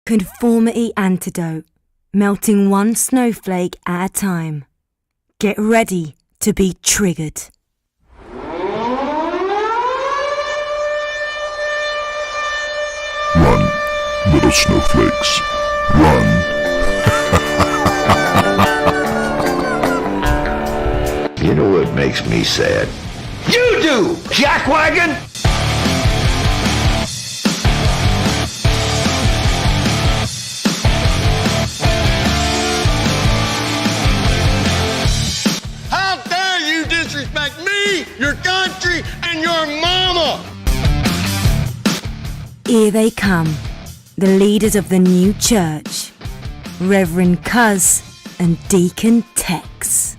Conformity Antidote, melting one snowflake at a time. Get ready to be triggered. Run, little snowflakes, run. You know what makes me sad? You do, jackwagon! How dare you disrespect me, your country, and your mama! Here they come, the leaders of the new church, Reverend Cuz and Deacon Tex.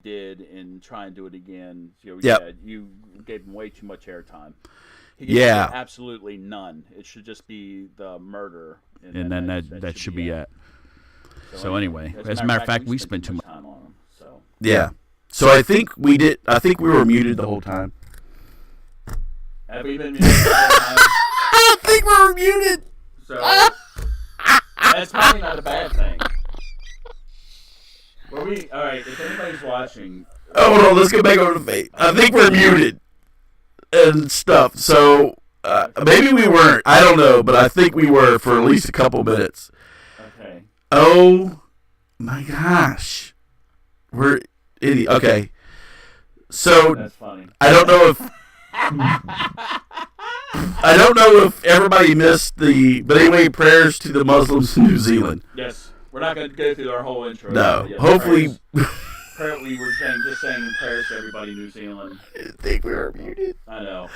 did and try and do it again. You gave him way too much airtime. He gets absolutely none. It should just be the murder, and then that should be it. So anyway, as a matter of fact, we spent too much time on him. So yeah. So I think we did. I think we were muted the whole time. Have we been muted the whole time? I think we were muted. So that's probably not a bad thing. All right, if anybody's watching... Hold on, let's get back over to Fate. I think we're muted and stuff, so maybe we weren't. I don't know, but I think we were for at least a couple minutes. Okay. Oh, my gosh. We're idiot. Okay. So, that's funny. I don't know if everybody missed but anyway, prayers to the Muslims in New Zealand. Yes. We're not going to go through our whole intro. No. Hopefully. Apparently, we're just saying prayers to everybody in New Zealand. I think we were muted. I know.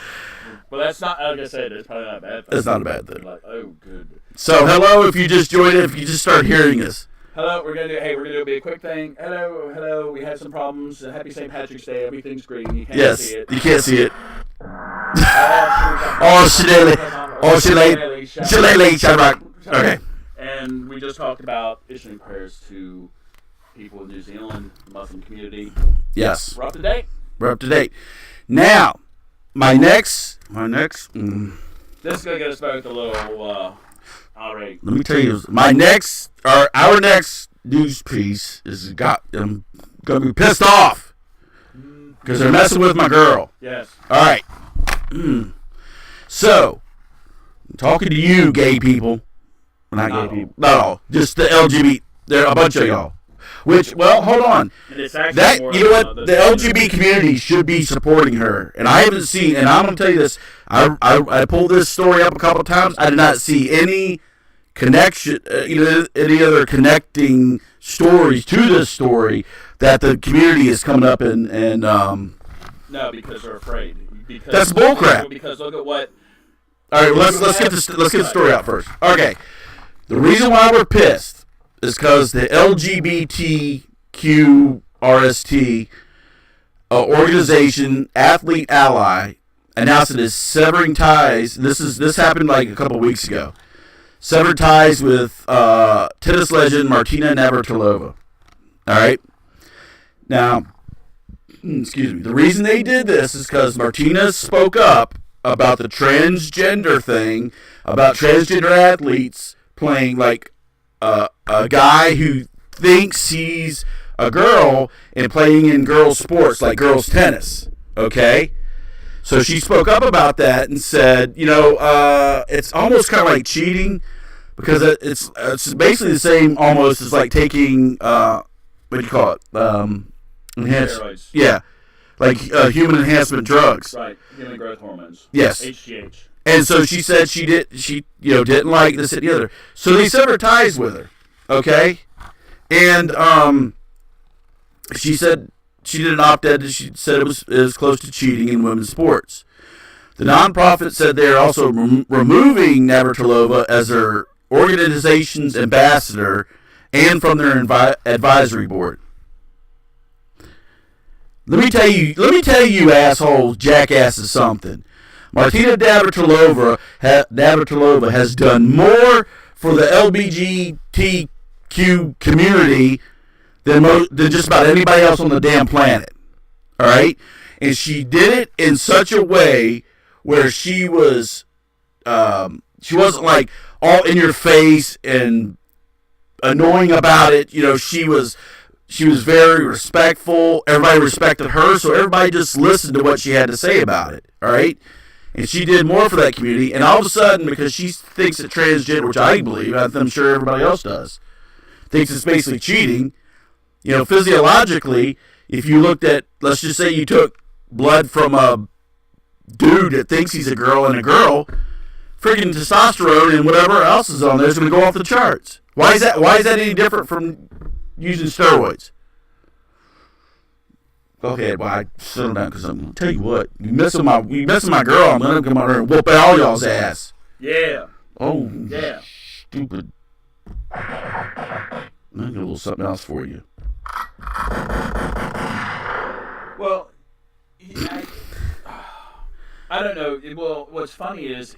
But that's not, like I said, it's probably not a bad thing. It's not a bad thing. Like, oh, good. So, hello, if you just joined if you just start hearing us. Hello, we're going to do a quick thing. Hello, we had some problems. Happy St. Patrick's Day. Everything's green. You can't see it. You can't see it. Shillelagh. Okay. And we just talked about issuing prayers to people in New Zealand, the Muslim community. Yes. We're up to date. Now, my next. This is going to get us both a little irate. Let me tell you, our next news piece is I'm going to be pissed off because they're messing with my girl. Yes. All right. So, I'm talking to you, gay people. Not gay people. No, just the LGBT. There are a bunch of y'all. Which, well, hold on. You know what? The LGBT community should be supporting her. And I haven't seen, and I'm going to tell you this. I pulled this story up a couple of times. I did not see any connection, any other connecting stories to this story that the community is coming up and no, because they're afraid. That's bullcrap. Because look at what. All right, let's get the story out first. Okay, the reason why we're pissed is because the LGBTQ RST organization, Athlete Ally, announced it is severing ties. This happened like a couple weeks ago. Severed ties with tennis legend Martina Navratilova. All right, now. Excuse me. The reason they did this is because Martina spoke up about the transgender thing, about transgender athletes playing like a guy who thinks he's a girl and playing in girls' sports like girls' tennis. Okay? So she spoke up about that and said, it's almost kind of like cheating because it's basically the same almost as like taking, what do you call it? Steroids. Yeah, like human enhancement drugs. Right, human growth hormones. Yes. HGH. And so she said she didn't like this and the other. So they severed ties with her. Okay, and she said she did an opt-out. She said it was close to cheating in women's sports. The nonprofit said they are also removing Navratilova as their organization's ambassador and from their advisory board. Let me tell you, assholes, jackasses, something. Martina Navratilova has done more for the LGBTQ community than just about anybody else on the damn planet. All right, and she did it in such a way where she wasn't like all in your face and annoying about it. She was very respectful. Everybody respected her, so everybody just listened to what she had to say about it. All right, and she did more for that community. And all of a sudden, because she thinks that transgender, which I believe, I'm sure everybody else does, thinks it's basically cheating. Physiologically, if you looked at, let's just say you took blood from a dude that thinks he's a girl and a girl, freaking testosterone and whatever else is on there is going to go off the charts. Why is that any different from using steroids? Go ahead, I settle down because I'm going to tell you what. You messing my girl, I'm going to come out here and whoop all y'all's ass. Yeah. Oh, yeah. Stupid. I got a little something else for you. Well, I don't know. Well, what's funny is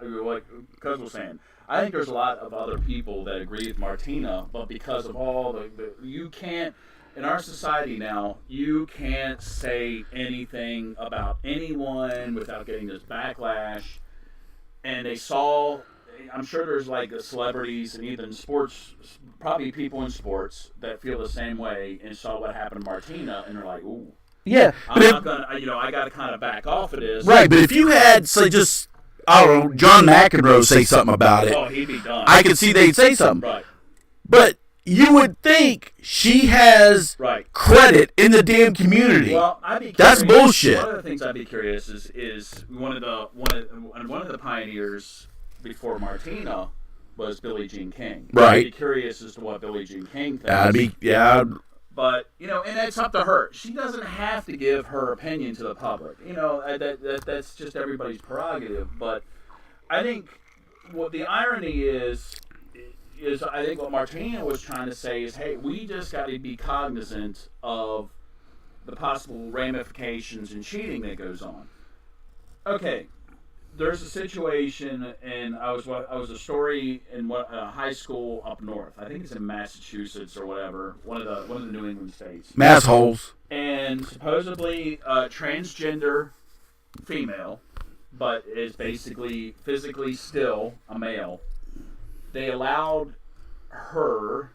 like Cuz was saying, I think there's a lot of other people that agree with Martina, but because of all you can't, in our society now, you can't say anything about anyone without getting this backlash. And I'm sure there's like the celebrities and even sports, probably people in sports that feel the same way and saw what happened to Martina and they're like, ooh. Yeah. I'm not going to, I got to kind of back off of this. Right, but if you had, say, just, I don't know, John McEnroe say something about it. Oh, he'd be done. I could see they'd say something. Right. But you would think she has credit in the damn community. Well, I'd be curious. That's bullshit. One of the things I'd be curious is one of the pioneers before Martina was Billie Jean King. Right. I'd be curious as to what Billie Jean King thinks. But, and it's up to her. She doesn't have to give her opinion to the public. That's just everybody's prerogative. But I think what the irony is I think what Martina was trying to say is, hey, we just got to be cognizant of the possible ramifications and cheating that goes on. Okay, there's a situation, and I was a story in a high school up north. I think it's in Massachusetts or whatever, one of the New England states. Mass holes. And supposedly transgender female, but is basically physically still a male. They allowed her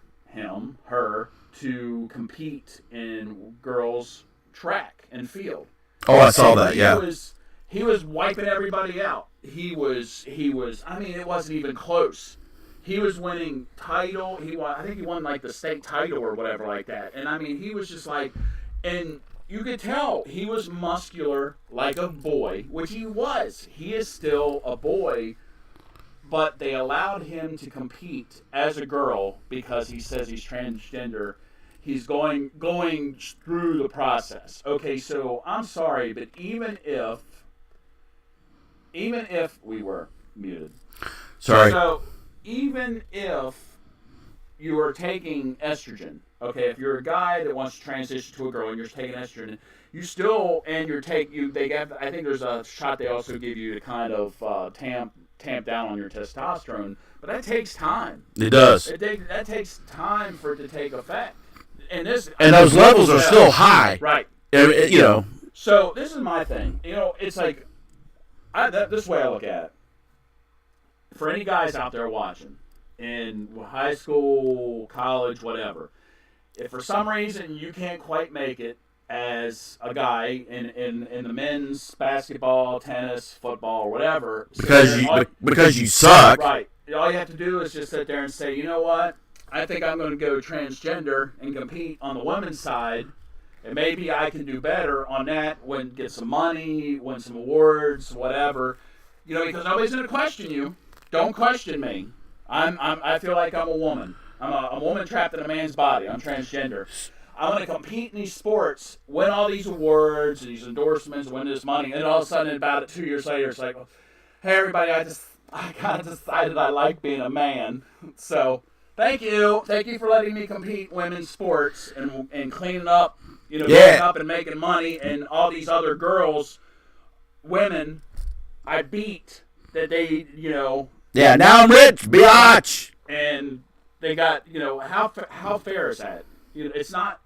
to compete in girls' track and field. Oh, I saw that. Yeah. He was wiping everybody out. He was. I mean, it wasn't even close. He was winning title. I think he won like the state title or whatever like that. And I mean, he was just like, and you could tell he was muscular like a boy, which he was. He is still a boy. But they allowed him to compete as a girl because he says he's transgender. He's going through the process. Okay, so I'm sorry, but even if we were muted. Sorry. So even if you are taking estrogen, okay, if you're a guy that wants to transition to a girl and you're taking estrogen, I think there's a shot they also give you to kind of tamp down on your testosterone, but that takes time. It does. That takes time for it to take effect. And those levels are still high. Right. So this is my thing. It's like, this way I look at it. For any guys out there watching, in high school, college, whatever, if for some reason you can't quite make it as a guy in the men's basketball, tennis, football, or whatever, because you suck, right? All you have to do is just sit there and say, you know what? I think I'm going to go transgender and compete on the women's side, and maybe I can do better on that. Get some money, win some awards, whatever. Because nobody's going to question you. Don't question me. I feel like I'm a woman. I'm a woman trapped in a man's body. I'm transgender. I want to compete in these sports, win all these awards, these endorsements, win this money, and all of a sudden, about 2 years later, it's like, hey, everybody, I kind of decided I like being a man. So, thank you for letting me compete in women's sports and cleaning up, cleaning up and making money, and all these other girls, women, I beat that they, Yeah, now I'm rich, biatch. And they got, how fair is that? It's not.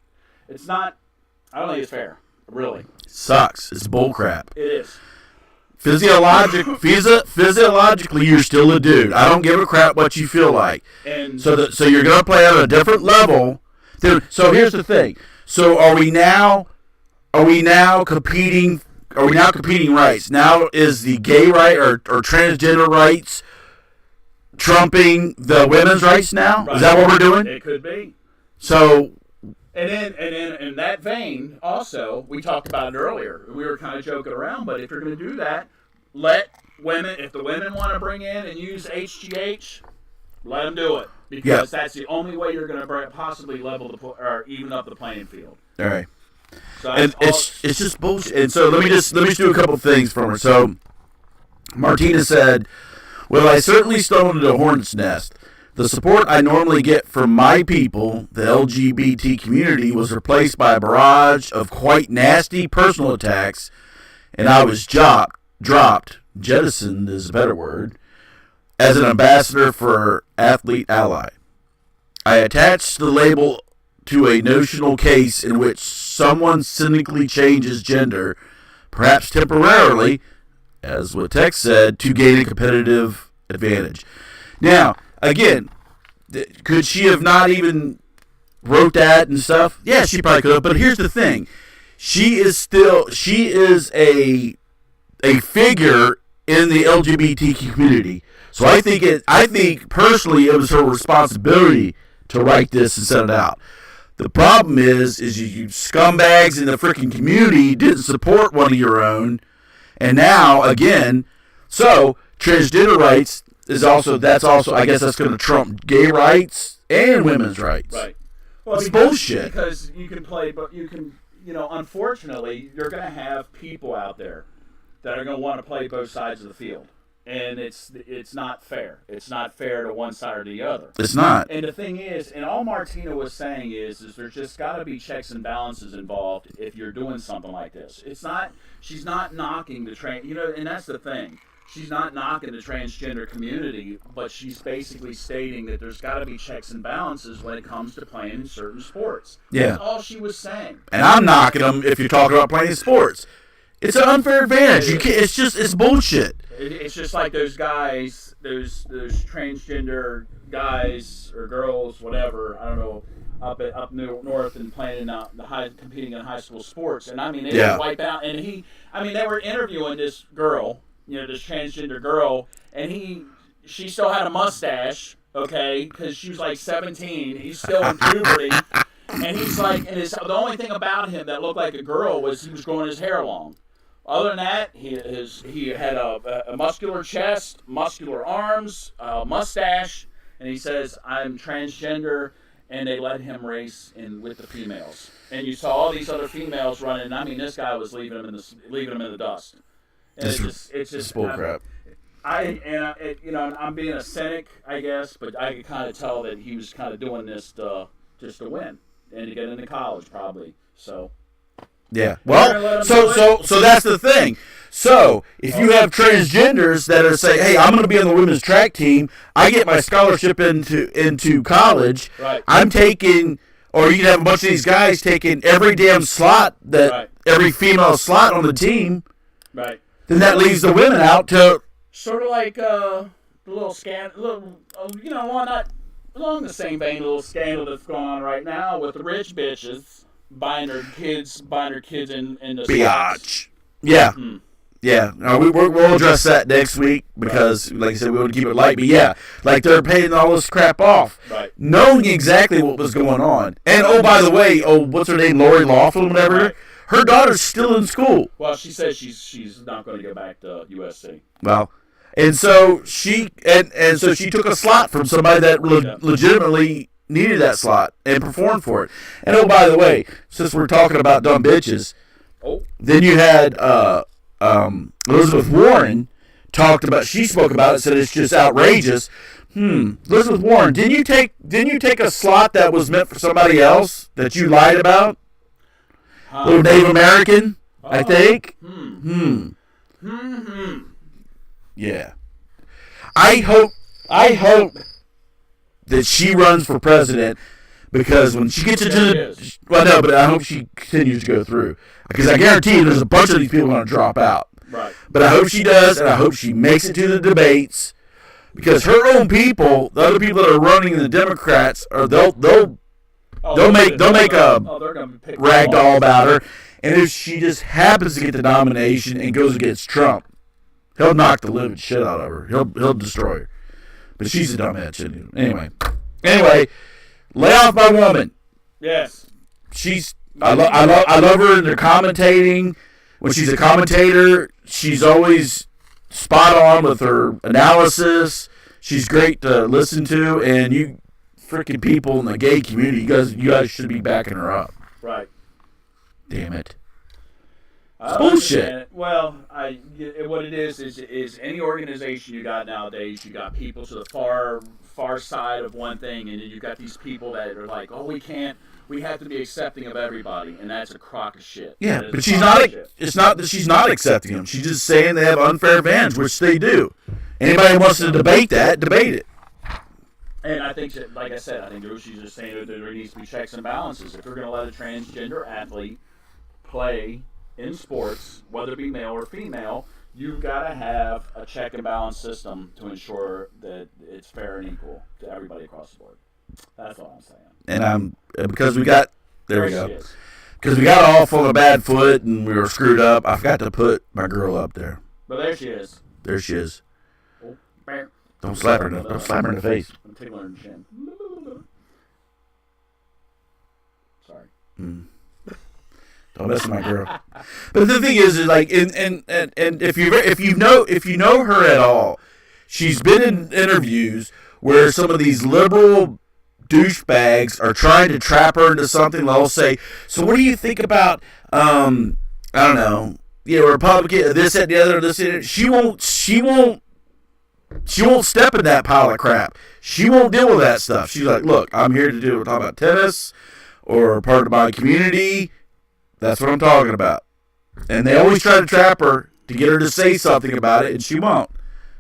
I don't think it's fair. Really. It sucks. It's bullcrap. It is. Physiologically, you're still a dude. I don't give a crap what you feel like. And so you're gonna play at a different level. Dude, so here's the thing. So are we now competing? Are we now competing rights? Now is the gay right or transgender rights trumping the women's rights now? Right. Is that what we're doing? It could be. So. And then in that vein, also, we talked about it earlier. We were kind of joking around, but if you're going to do that, let women, if the women want to bring in and use HGH, let them do it. Because that's the only way you're going to possibly level or even up the playing field. All right. So and it's just bullshit. And so let me just do a couple things from her. So Martina said, "Well, I certainly stumbled into a hornet's nest. The support I normally get from my people, the LGBT community, was replaced by a barrage of quite nasty personal attacks, and I was jettisoned is a better word, as an ambassador for Athlete Ally. I attached the label to a notional case in which someone cynically changes gender, perhaps temporarily, as what text said, to gain a competitive advantage. Now, again, could she have not even wrote that and stuff? Yeah, she probably could have. But here's the thing: she is a figure in the LGBT community. So I think personally, it was her responsibility to write this and send it out. The problem is you scumbags in the freaking community didn't support one of your own, and now again, so transgender rights. That's also I guess that's going to trump gay rights and women's rights. Right. Well, it's bullshit. Because you can play, but unfortunately, you're going to have people out there that are going to want to play both sides of the field, and it's not fair. It's not fair to one side or the other. It's not. And the thing is, and all Martina was saying is there's just got to be checks and balances involved if you're doing something like this. It's not. She's not knocking the and that's the thing. She's not knocking the transgender community, but she's basically stating that there's got to be checks and balances when it comes to playing in certain sports. Yeah. That's all she was saying. And I'm knocking them if you're talking about playing sports. It's an unfair advantage. It's bullshit. It's just like those guys, those transgender guys or girls, whatever, I don't know, up north and playing in competing in high school sports. And I mean, they would wipe out. And they were interviewing this girl, this transgender girl, and she still had a mustache, okay, because she was like 17. He's still in puberty, and he's like, the only thing about him that looked like a girl was he was growing his hair long. Other than that, he had a muscular chest, muscular arms, a mustache, and he says, "I'm transgender," and they let him race with the females. And you saw all these other females running. I mean, this guy was leaving them in the dust. And it's just bullcrap. I'm being a cynic, I guess, but I could kind of tell that he was kind of doing this just to win and to get into college, probably. So. Yeah. Well, so that's the thing. So if you have transgenders that are saying, "Hey, I'm going to be on the women's track team. I get my scholarship into college. Right. I'm taking." Or you can have a bunch of these guys taking every damn slot every female slot on the team. Right. Then that leaves the women out to sort of like the little not along the same vein, a little scandal that's going on right now with the rich bitches buying their kids in the biatch. Yeah. Mm-hmm. Yeah. No, we'll address that next week because, like I said, we want to keep it light. But yeah, like they're paying all this crap off, right? Knowing exactly what was going on. And by the way, what's her name? Lori Loughlin, whatever. Right. Her daughter's still in school. Well, she says she's not going to go back to USC. Well, and so she took a slot from somebody that legitimately needed that slot and performed for it. And by the way, since we're talking about dumb bitches, then you had Elizabeth Warren she spoke about it, said it's just outrageous. Elizabeth Warren, didn't you take a slot that was meant for somebody else that you lied about? Little Native American, I think. Yeah. I hope that she runs for president because when she gets into but I hope she continues to go through because I guarantee you there's a bunch of these people going to drop out. Right. But I hope she does, and I hope she makes it to the debates because her own people, the other people that are running the Democrats, they'll make a ragdoll about her, and if she just happens to get the nomination and goes against Trump, he'll knock the living shit out of her. He'll destroy her. But she's a dumbass. Anyway, lay off my woman. Yes. I love her in her commentating. When she's a commentator, she's always spot on with her analysis. She's great to listen to, and you freaking people in the gay community, you guys should be backing her up. Right. Damn it. It's bullshit. Well, what it is any organization you got nowadays, you got people to the far far side of one thing, and then you've got these people that are like, oh, we have to be accepting of everybody, and that's a crock of shit. Yeah, but she's not. It's not that she's not accepting them. She's just saying they have unfair advantage, which they do. Anybody who wants to debate that, debate it. And I think, like I said, I think she's just saying that there needs to be checks and balances. If you're going to let a transgender athlete play in sports, whether it be male or female, you've got to have a check and balance system to ensure that it's fair and equal to everybody across the board. That's all I'm saying. And because we got, there we go. Because we got all full of bad foot and we were screwed up, I forgot to put my girl up there. But there she is. There she is. Oh, bam. Don't slap her in the face. I'm tickling her in the chin. Sorry. Don't mess with my girl. But the thing is like, and if you know her at all, she's been in interviews where some of these liberal douchebags are trying to trap her into something. They'll say, "So what do you think about I don't know, Republican, this, that, the other, this, that." She won't step in that pile of crap. She won't deal with that stuff. She's like, "Look, I'm here to talk about tennis or part of my community. That's what I'm talking about." And they always try to trap her to get her to say something about it, and she won't,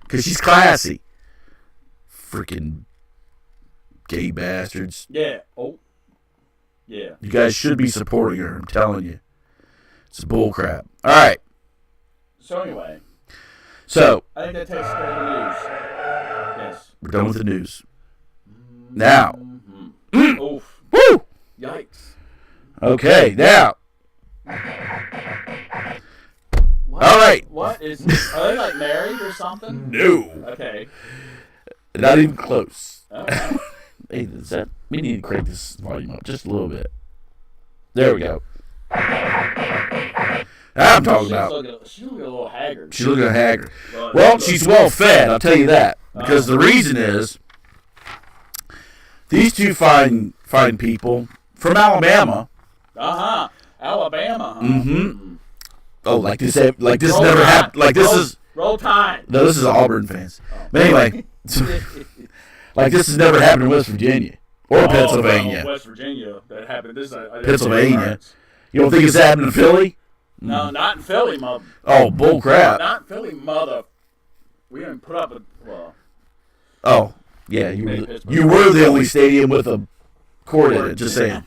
because she's classy. Freaking gay bastards. Yeah. Oh. Yeah. You guys should be supporting her, I'm telling you. It's bull crap. All right. So anyway. So. I think that takes care of the news. Yes. We're done with the news. Now. Oof. Woo! Yikes. Okay, now. What? All right. What is? Are they like married or something? No. Okay. Not even close. Okay. Hey, we need to crank this volume up just a little bit. There we go. I'm talking about. She's looking a little haggard. She's looking haggard. Well, she's well fed, I'll tell you that. Because the reason is, these two fine people from Alabama. Alabama. Huh? Mm-hmm. Oh, like this never happened. Like this is. Roll Tide. No, this is Auburn fans. But anyway, like this has never happened in West Virginia or Pennsylvania. West Virginia, that happened. Pennsylvania. You don't think it's happened in Philly? No, not in Philly, mother. Oh, bull crap. Not in Philly, mother. We didn't put up a well. Oh, yeah, you were the only stadium with a court in it. Just saying.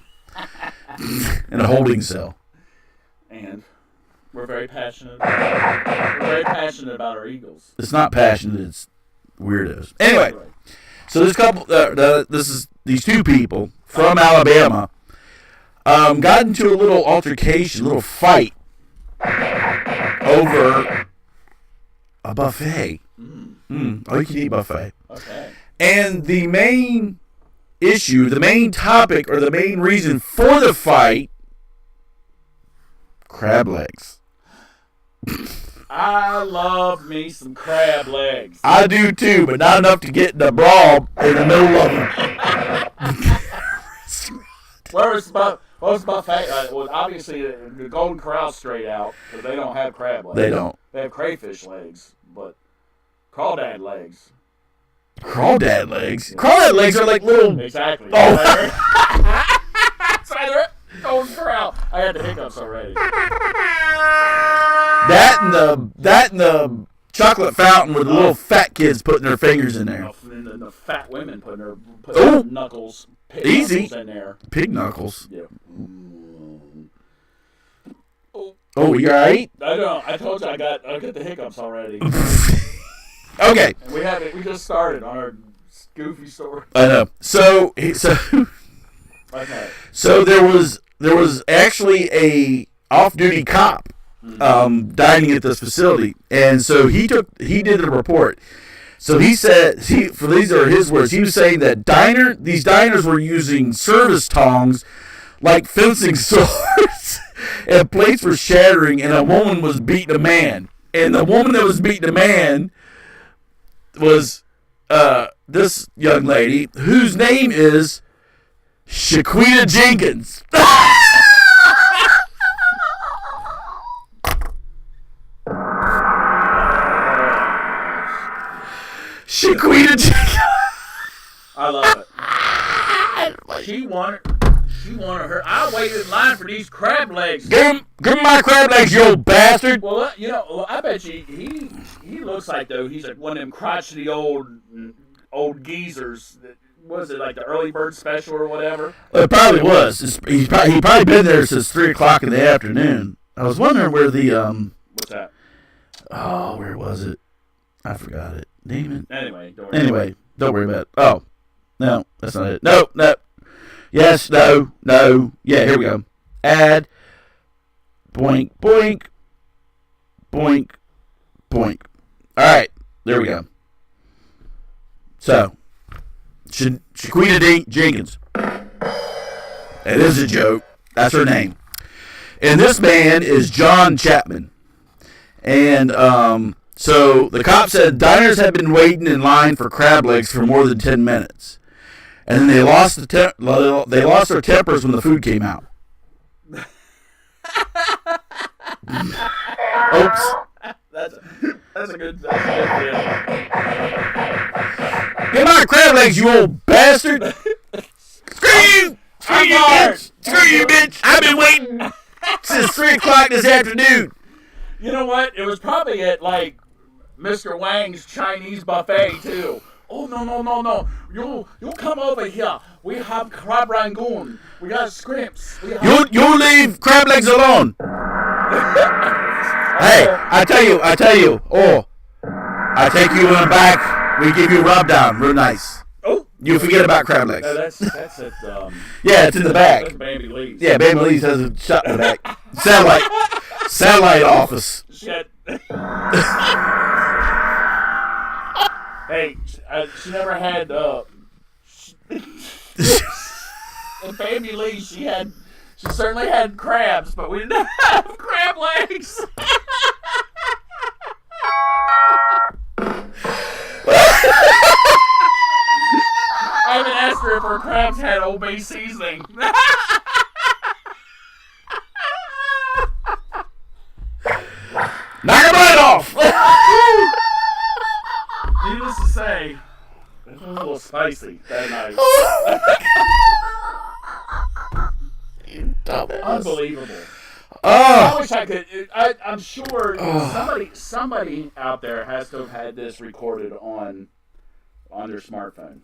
And a holding cell. And we're very passionate. We're very passionate about our Eagles. It's not passionate. It's weirdos. Anyway, so this couple, these two people from Alabama, got into a little altercation, a little fight over a buffet. All you can eat buffet. Okay. And the main issue, the main topic, or the main reason for the fight, crab legs. I love me some crab legs. I do too, but not enough to get in the brawl in the middle of them. What's buffet? Well, obviously the Golden Corral's straight out, because they don't have crab legs. They don't. They have crayfish legs, but crawdad legs. Crawdad legs? Yeah. Crawdad legs are like little... Exactly. Oh. It's either Golden Corral. I had the hiccups already. That and the chocolate fountain with the little fat kids putting their fingers in there. And the fat women putting their knuckles, pig easy. Knuckles in there. Pig knuckles. Yeah. Oh, you alright? I know. I told you I got the hiccups already. Okay. And we just started on our goofy story. I know. So Okay. So there was actually a off-duty cop dining at this facility, and so he did a report. So he said, these are his words. He was saying that these diners were using service tongs like fencing swords, and plates were shattering, and a woman was beating a man. And the woman that was beating a man was this young lady, whose name is Shaquita Jenkins. Shaquita Jenkins. wanted her. I waited in line for these crab legs. Give him my crab legs, you old bastard. Well, I bet you he looks like, though, he's like one of them crotchety old geezers. Was it like the early bird special or whatever? Well, it probably was. He probably been there since 3 o'clock in the afternoon. I was wondering where the What's that? Oh, where was it? I forgot it. Damn it. Anyway, don't worry about it. Oh, no, that's not it. No. Yes, no. Yeah, here we go. Add. Boink, boink. Boink, boink. All right, there we go. So, Shaquita Jenkins. It is a joke. That's her name. And this man is John Chapman. And so the cop said diners had been waiting in line for crab legs for more than 10 minutes. And then they lost their tempers when the food came out. Oops. That's a good deal. Get my crab legs, you old bastard! Screw you! Screw you, bitch! Screw you, bitch! I've been waiting since 3 o'clock this afternoon. You know what? It was probably at, like, Mr. Wang's Chinese buffet, too. Oh, no. You come over here. We have crab rangoon. We got scrimps. You leave crab legs alone. Hey, I tell you. Oh, I take you in the back. We give you a rub down, real nice. Oh, you forget about crab legs. No, that's it. Yeah, it's in the back. That's Bambi Lee's. Yeah, Bambi Lee's has a shot in the back. Satellite office. Shit. Hey, she never had. In Bambi Lee, she certainly had crabs, but we didn't have crab legs. I even asked her if her crabs had Old Bay seasoning. Knock her right off! Needless to say, it was a little spicy that night. Unbelievable. I wish I could. I'm sure somebody out there has to have had this recorded on their smartphone.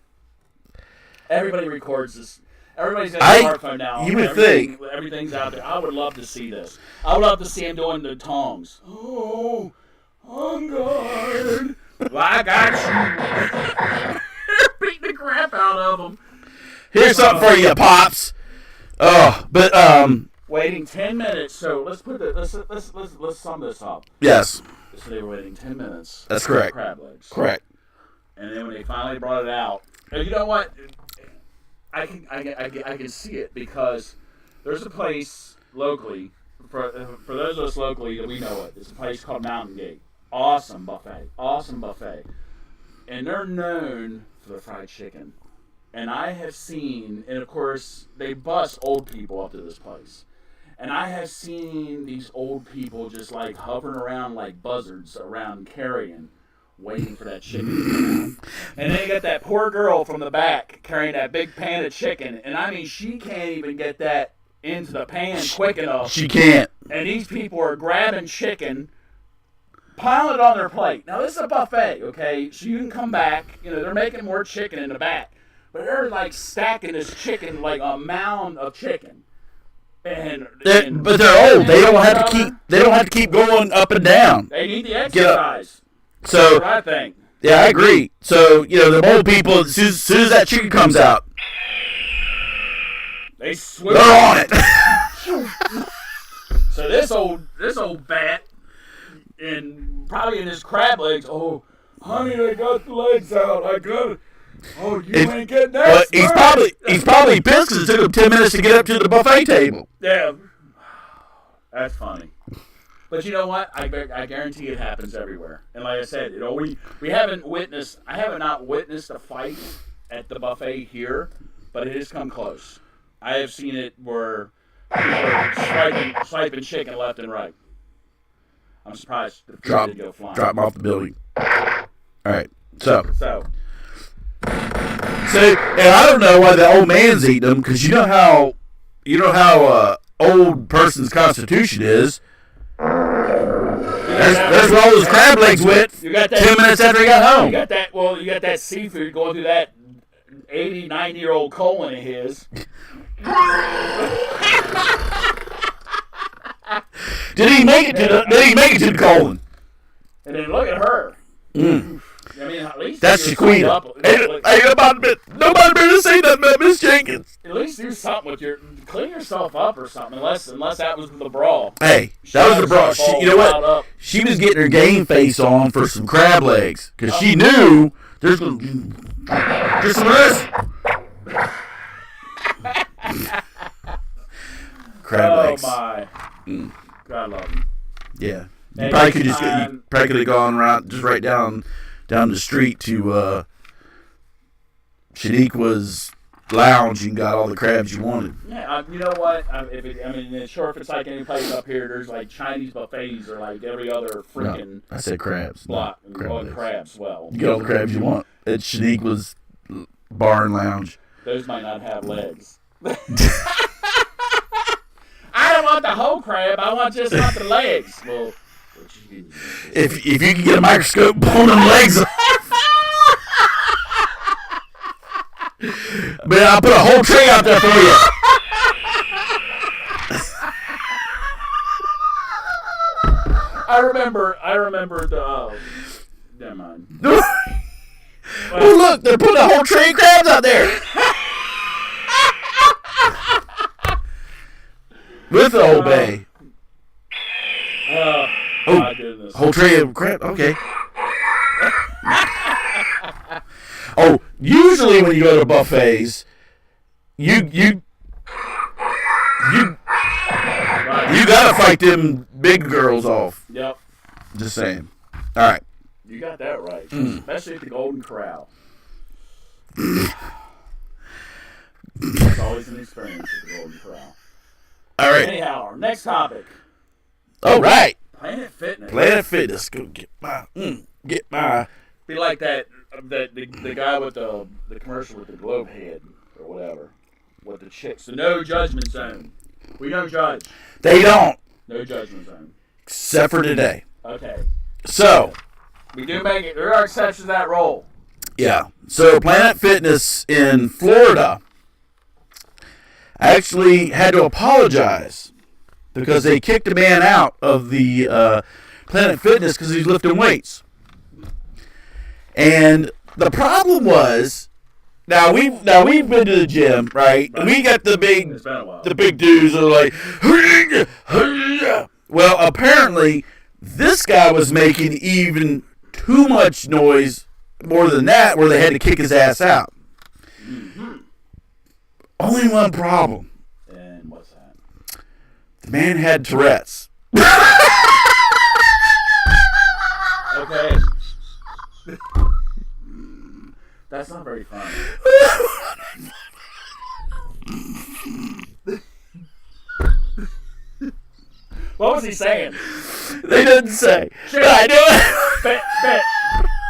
Everybody records this. Everybody's got a smartphone now. You would think. Everything's out there. I would love to see this. I would love to see him doing the tongs. Oh, on guard. Well, I got you. Beating the crap out of him. Here's something for you, pops. Waiting 10 minutes. So let's sum this up. Yes. So they were waiting 10 minutes. That's correct. For crab legs. Correct. And then when they finally brought it out, and you know what? I can see it because there's a place locally for those of us locally that we know it. It's a place called Mountain Gate. Awesome buffet, and they're known for the fried chicken. And I have seen, and of course they bus old people up to this place, and I have seen these old people just like hovering around like buzzards around carrying, waiting for that chicken to come out. And then you got that poor girl from the back carrying that big pan of chicken, and I mean she can't even get that into the pan quick enough. She can't. And these people are grabbing chicken, piling it on their plate. Now this is a buffet, okay? So you can come back. You know they're making more chicken in the back, but they're like stacking this chicken like a mound of chicken. But they're old. They don't have to keep going up and down. They need the exercise. So that's what I think. Yeah, I agree. So the old people, as soon as that chicken comes out, they're on it. So this old bat, and probably in his crab legs. Oh, honey, they got the legs out. I got it. Oh, you ain't getting that. Well, he's probably pissed because it took him 10 minutes to get up to the buffet table. Yeah, that's funny. But you know what? I guarantee it happens everywhere. And like I said, we haven't witnessed. I have not witnessed a fight at the buffet here, but it has come close. I have seen it where people are swiping chicken left and right. I'm surprised the food didn't go flying. Drop him off the building. All right. So So, and I don't know why the old man's eating them, because you know how old person's constitution is. There's where all those crab legs went. You got that 10 minutes after he got home. You got that seafood going through that 80, 90-year-old colon of his. Did he make it to the colon? And then look at her. Mm. I mean, at least that's Shaquita. Nobody better say that about Miss Jenkins. At least do something with clean yourself up or something. Unless that was the brawl. Hey, that was the brawl. You know what? She was getting her game face on for some crab legs because she knew there's some of this. Crab legs. Oh my! God love him. Yeah, you probably could have gone right down the street to Shaniqua's lounge and got all the crabs you wanted. Yeah, you know what? If it's like any place up here, there's like Chinese buffets or like every other freaking. No, I said crabs. Block. Crabs. Well, you get all the crabs you want at Shaniqua's bar and lounge. Those might not have legs. I don't want the whole crab. I want the legs. Well, if you can get a microscope, pull them legs off. But I'll put a whole tray out there for you. I remember the. Never mind. Oh look, they're putting a whole tray of crabs out there. With the Old Bay. My goodness. Whole tray of crab. Okay. Oh, usually when you go to buffets, you gotta fight them big girls off. Yep. Just saying. All right. You got that right. Especially at the Golden Corral. It's always an experience at the Golden Corral. All right. Anyhow, our next topic. All right. Planet Fitness. Planet Fitness. Go get my. Be like that. The guy with the commercial with the globe head or whatever. With the chicks. The no judgment zone. We don't judge. They don't. No judgment zone. Except for today. Okay. So. We do make it. There are exceptions to that rule. Yeah. So Planet Fitness in Florida actually had to apologize because they kicked a man out of the Planet Fitness because he's lifting weights. And the problem was, now we've been to the gym, right? And we got the big dudes that are like, well, apparently this guy was making even too much noise, more than that, where they had to kick his ass out. Mm-hmm. Only one problem. And what's that? The man had Tourette's. Okay. That's not very funny. What was he saying? They didn't say. Shit. I knew it.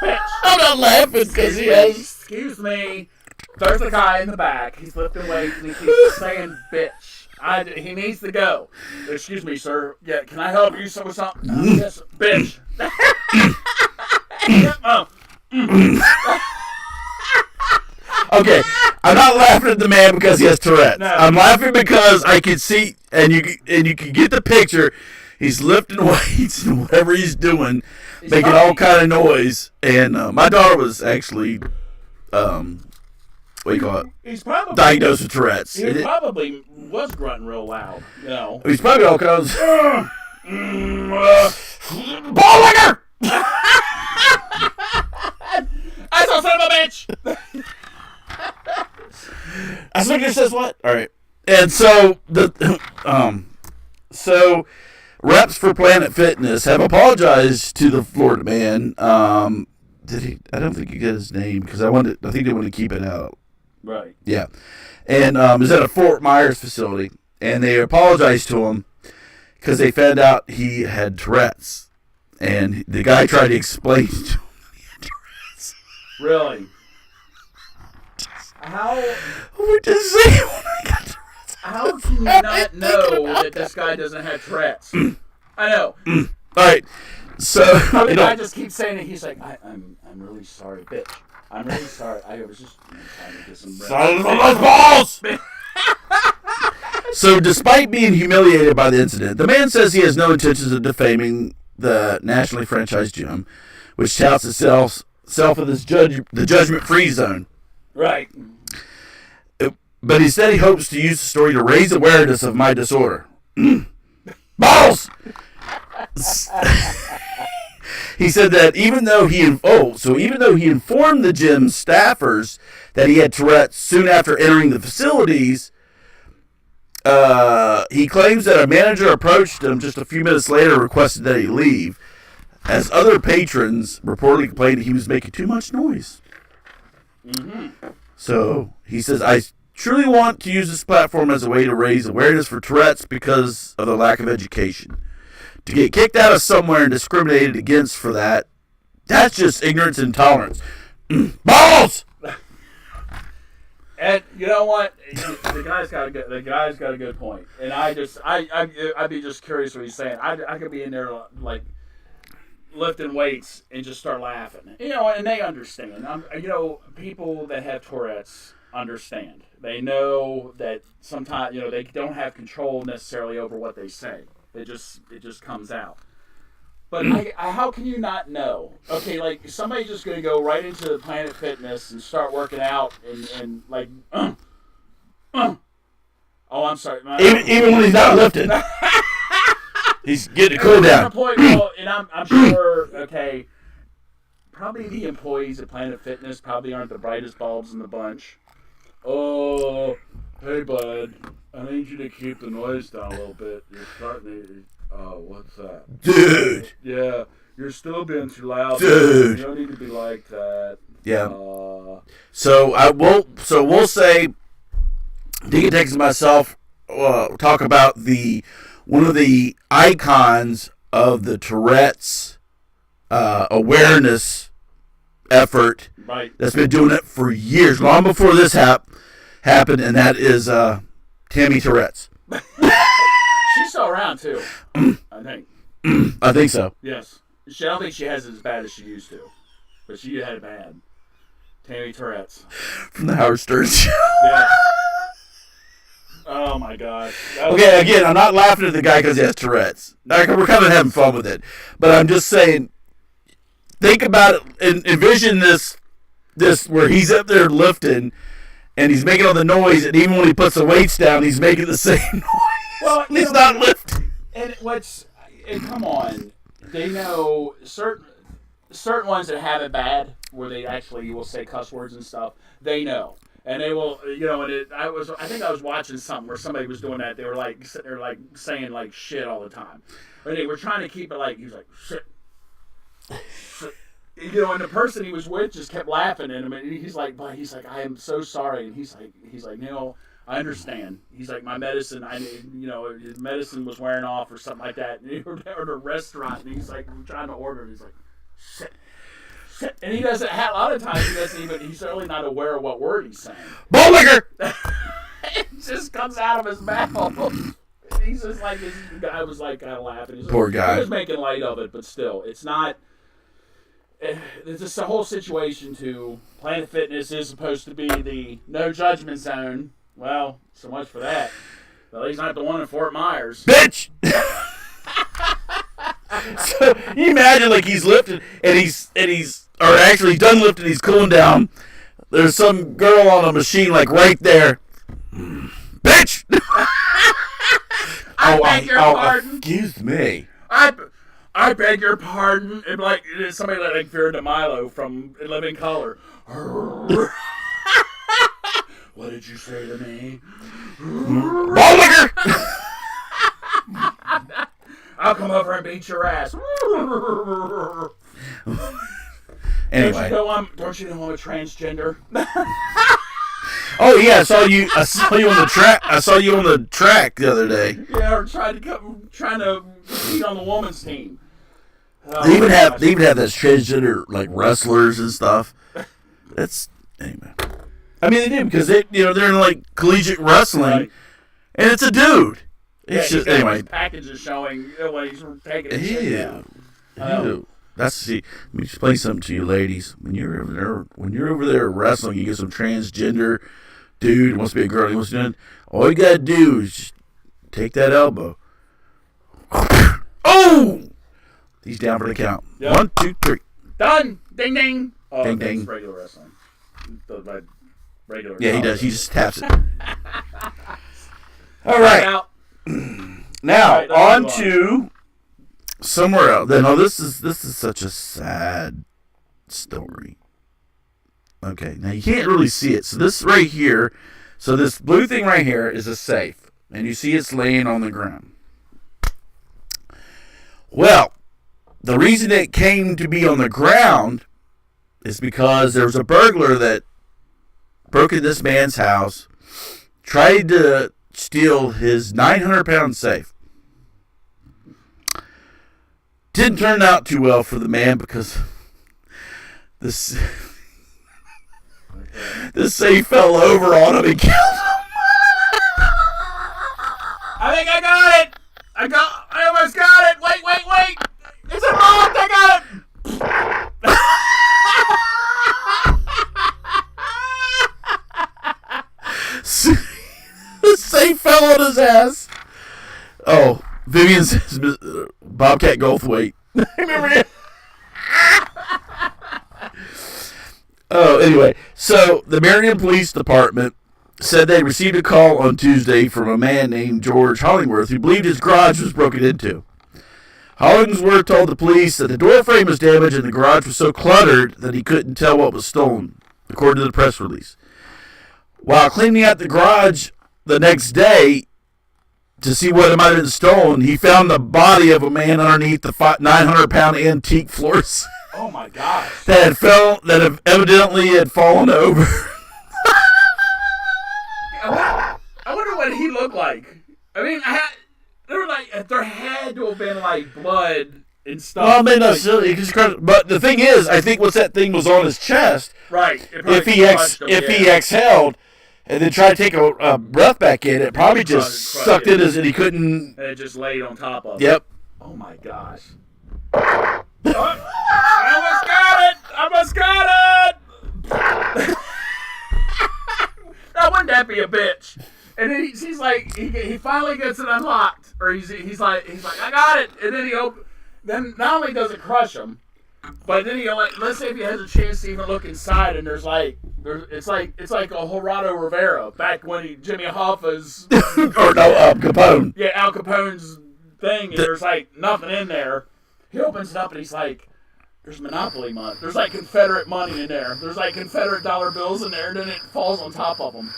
Bitch. I'm not laughing because he has. Excuse me. There's a guy in the back. He's lifting weights and he keeps saying bitch. He needs to go. Excuse me, sir. Yeah, can I help you with something? Yes, bitch. Okay, I'm not laughing at the man because he has Tourette's. No. I'm laughing because I can see and you can get the picture. He's lifting weights and whatever he's doing, making all kind of noise. And my daughter was actually, what do you call it? He's probably diagnosed with Tourette's. He probably was grunting real loud. You know. He's probably all kinds. Ball licker! I saw son of a bitch. I think it says what? All right. And so so reps for Planet Fitness have apologized to the Florida man. Did he? I don't think he got his name because I think they want to keep it out. Right. Yeah. And it was at a Fort Myers facility, and they apologized to him because they found out he had Tourette's, and the guy tried to explain to him that he had Tourette's. Really? How We just say when I got Tourette's. how can you not know that this guy doesn't have Tourette's? I know. All right. So The guy just keeps saying it. He's like, I'm really sorry, bitch. I'm really sorry. I was just trying to get some rest. Silence on those balls! So, despite being humiliated by the incident, the man says he has no intentions of defaming the nationally franchised gym, which touts itself as the judgment-free zone. Right. But he said he hopes to use the story to raise awareness of my disorder. Balls! He said that even though he informed the gym staffers that he had Tourette's soon after entering the facilities, he claims that a manager approached him just a few minutes later and requested that he leave, as other patrons reportedly complained that he was making too much noise. So he says, I truly want to use this platform as a way to raise awareness for Tourette's because of the lack of education. To get kicked out of somewhere and discriminated against for that's just ignorance and intolerance. Balls! And you know what? The guy's got a good point. And I'd be just curious what he's saying. I could be in there like lifting weights and just start laughing. And they understand. People that have Tourette's understand. They know that sometimes they don't have control necessarily over what they say. It just comes out. But how can you not know? Okay, like somebody's just going to go right into Planet Fitness and start working out and like, oh, I'm sorry. Even when he's not lifting, he's getting a cool down. And I'm sure. Okay, probably the employees at Planet Fitness probably aren't the brightest bulbs in the bunch. Oh, hey bud, I need you to keep the noise down a little bit. You're starting to. Oh, what's that? Dude! Yeah, you're still being too loud. Dude! You don't need to be like that. Yeah. So we'll say, Deacon Texas and myself talk about one of the icons of the Tourette's awareness effort. Right. That's been doing it for years, long before this happened, and that is Tammy Tourette's. She's still around too, I think. I think so. Yes. I don't think she has it as bad as she used to, but she had it bad. Tammy Tourette's. From the Howard Stern show. Yes. Oh my God. Okay, again, I'm not laughing at the guy because he has Tourette's. We're kind of having fun with it, but I'm just saying, think about it and envision this where he's up there lifting, and he's making all the noise, and even when he puts the weights down, he's making the same noise. Well, he's not lifting. And come on, they know certain ones that have it bad, where they actually will say cuss words and stuff. They know, and they will, And I think I was watching something where somebody was doing that. They were like sitting there like saying like shit all the time, but they were trying to keep it like he was like shit. And the person he was with just kept laughing at him, and he's like, I am so sorry, and he's like, I understand. He's like, my medicine, his medicine was wearing off or something like that. And we were at a restaurant, and he's like, we're trying to order, and he's like, shit. And he doesn't, a lot of times he's really not aware of what word he's saying. Bull liquor! It just comes out of his mouth. He's just like, this guy was like kind of laughing. Poor guy. He was making light of it, but still, it's not. It's just a whole situation to Planet Fitness is supposed to be the no judgment zone. Well, so much for that. Well, he's not the one in Fort Myers. Bitch! So you imagine like he's lifting and he's actually done lifting, he's cooling down. There's some girl on a machine like right there. Bitch! I beg your pardon. Excuse me. I beg your pardon. And like somebody like Vera DeMilo from In Living Color. What did you say to me? Ball liquor! I'll come over and beat your ass. Anyway. Don't you know I'm a transgender? Oh yeah, I saw you on the track. I saw you on the track the other day. Yeah, or trying to compete on the women's team. They even have those transgender like wrestlers and stuff. That's anyway. I mean, they do because they're in like collegiate wrestling, Right. and it's a dude. Yeah, It's he's just got anyway. his packages showing when he's taking his shit down. Ew. Let me explain something to you, ladies. When you're over there wrestling, you get some transgender dude who wants to be a girl. He wants to do it. All you gotta do is just take that elbow. Oh! He's down for the count. Yep. 1, 2, 3. Done. Ding ding. Oh, Ding, that's ding. regular wrestling. The regular. Yeah, he does. He wrestling. just taps it. All right. Now, Now All right, let's on move on. to somewhere else. No, this is such a sad story. Okay, now you can't really see it. So this right here, so this blue thing right here is a safe, and you see it's laying on the ground. Well, the reason it came to be on the ground is because there was a burglar that broke into this man's house, tried to steal his 900-pound safe. Didn't turn out too well for the man because this safe fell over on him and killed him. I think I got it. I almost got it. Wait. It's a locked. I got it. The safe fell on his ass. Oh, Vivian says Bobcat Goldthwait. Remember him? Oh, anyway. So, the Marion Police Department said they received a call on Tuesday from a man named George Hollingworth who believed his garage was broken into. Hollingsworth told the police that the door frame was damaged and the garage was so cluttered that he couldn't tell what was stolen, according to the press release. While cleaning out the garage the next day to see what might have been stolen, he found the body of a man underneath the 900-pound antique floors Oh my gosh. that have evidently had fallen over. I wonder what he looked like. I mean, there had to have been like blood and stuff. Well, I mean, no, like, silly, but the thing is, I think once that thing was on his chest, right. if he exhaled and then tried to take a breath back in, it probably just Crushed sucked it. in and he couldn't. And it just laid on top of it. Yep. Oh my gosh. Oh, I almost got it! Now, wouldn't that be a bitch? And then he's like, he finally gets it unlocked, or he's like, I got it, and then then not only does it crush him, but then let's say if he has a chance to even look inside, and it's like a Gerardo Rivera back when Jimmy Hoffa's Or no, Capone. yeah, Al Capone's thing, and there's like nothing in there. He opens it up and he's like, there's Monopoly money. There's like Confederate money in there. There's like Confederate dollar bills in there, and then it falls on top of them.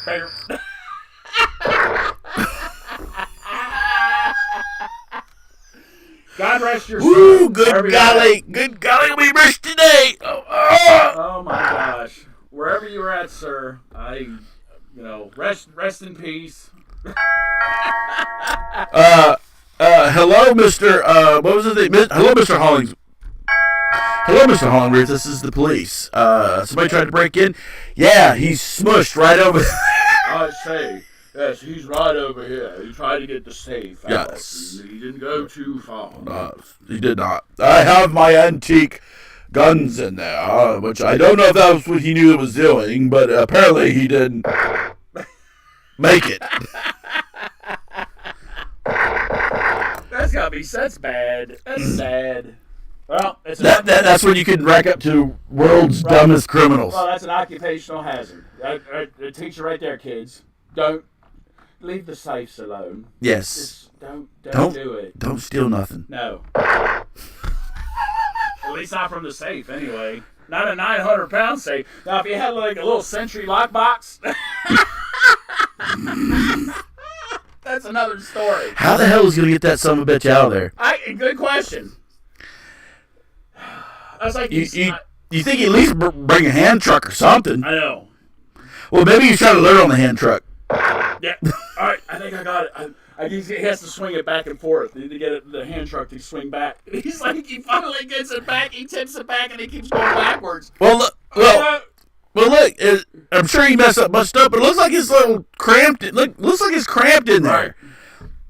God rest your soul. Woo, Wherever good you're at. golly, we missed today. Oh my gosh. Wherever you're at, sir, rest in peace. Hello, Mr. What was his name? Hello, Mr. Hollings. Hello, Mr. Hollingworth. This is the police. Somebody tried to break in. Yeah, he's smushed right over there. I say, yes, he's right over here. He tried to get the safe out. Yes. He didn't go too far. He did not. I have my antique guns in there, which I don't know if that was what he knew it was doing, but apparently he didn't make it. That's bad. That's sad. Well, That's when you can rack up to world's dumbest criminals. Well, that's an occupational hazard. I teach you right there, kids. Don't leave the safes alone. Yes. Just don't do it. Don't steal nothing. No. At least not from the safe, anyway. Not a 900-pound safe. Now, if you had like a little Century lockbox, that's another story. How the hell is he going to get that son of a bitch out of there? Good question. I was like, You think he at least bring a hand truck or something? I know. Well, maybe he's trying to learn on the hand truck. Yeah. All right. I think I got it. He has to swing it back and forth. You need to get the hand truck to swing back. And he's like, he finally gets it back. He tips it back, and he keeps going backwards. Well, Well, look, I'm sure he messed up, but it looks like it's little cramped. Looks like it's cramped in there. Right.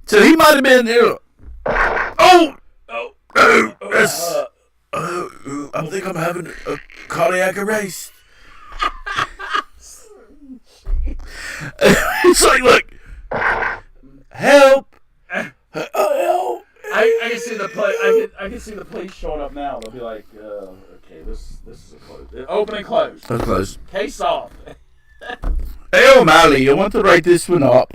So he might have been. I think I'm having a cardiac arrest. It's like, look, help. Help. I can see the I can see the police showing up now. They'll be like, okay, this is a close. Open and close. That's close. Case solved. Hey, O'Malley, you want to write this one up?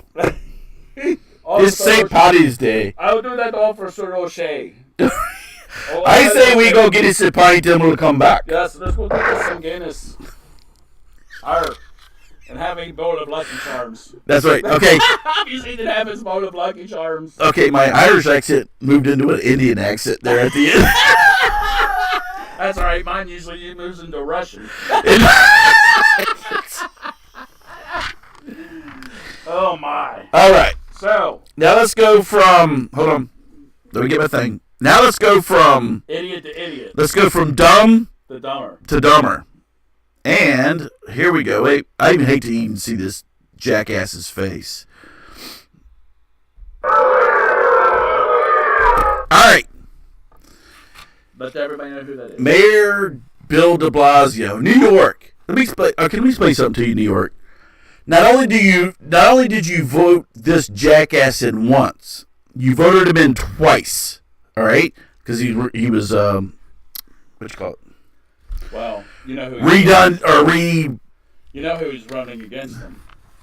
It's St. Paddy's Day. I'll do that all for Sir O'Shea. I say we go get us a pint and we'll come back. Yes, let's go get us some Guinness. And have a bowl of Lucky Charms. That's right. Okay. You see that have his bowl of Lucky Charms. Okay, my Irish accent moved into an Indian accent there at the end. That's all right. Mine usually moves into Russian. Oh my. All right. So now let's go from. Hold on. Let me get my thing. Now let's go from idiot to idiot. Let's go from dumb to dumber. To dumber. And here we go. Wait, I even hate to even see this jackass's face. All right. Let everybody know who that is. Mayor Bill de Blasio, New York. Let me explain. Can we explain something to you, New York? Not only did you vote this jackass in once, you voted him in twice. All right, because he was what you call it? Well, you know who redone or re. You know who he's running against him?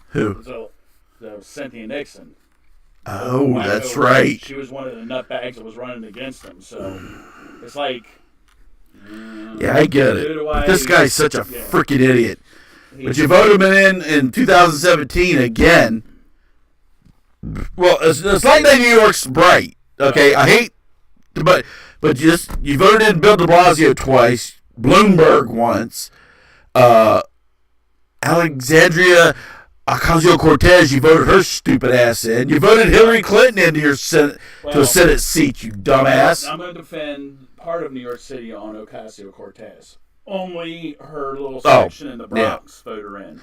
Who? So Cynthia Nixon. Oh, that's right. She was one of the nutbags that was running against him. So it's like. Yeah, I get it. But this guy's such a freaking idiot. But you voted him in 2017 again. Well, it's like that New York's bright. Okay, I hate, but you voted in Bill de Blasio twice, Bloomberg once, Alexandria Ocasio-Cortez, you voted her stupid ass in. You voted Hillary Clinton into your to a Senate seat, you dumbass. I'm going to defend part of New York City on Ocasio-Cortez. Only her little section in the Bronx voted her in.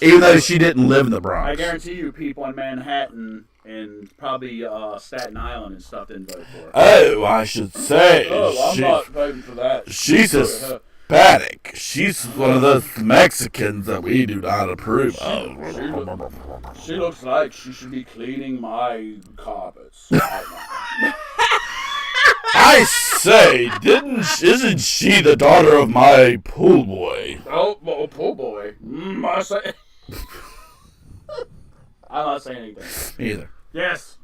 Even though she didn't live in the Bronx. I guarantee you people in Manhattan and probably Staten Island and stuff didn't vote for her. Oh, I should say. Oh, I'm not voting for that. She's Hispanic. She's one of those Mexicans that we do not approve of. She looks like she should be cleaning my carpets. I say, isn't she the daughter of my pool boy? Oh, pool boy. I say. I'm not saying anything. Me either. Yes.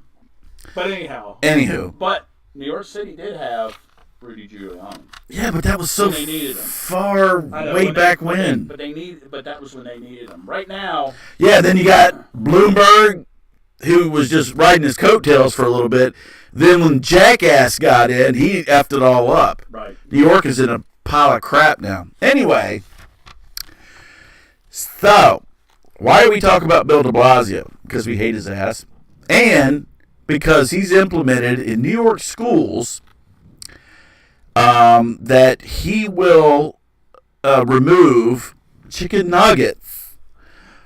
But anyhow. But New York City did have Rudy Giuliani. Yeah, but that was so far way back when. But that was when they needed him. Right now. Yeah, then you got Bloomberg, who was just riding his coattails for a little bit. Then when Jackass got in, he effed it all up. Right. New York is in a pile of crap now. Anyway, so why are we talking about Bill de Blasio? Because we hate his ass. And because he's implemented in New York schools that he will remove chicken nuggets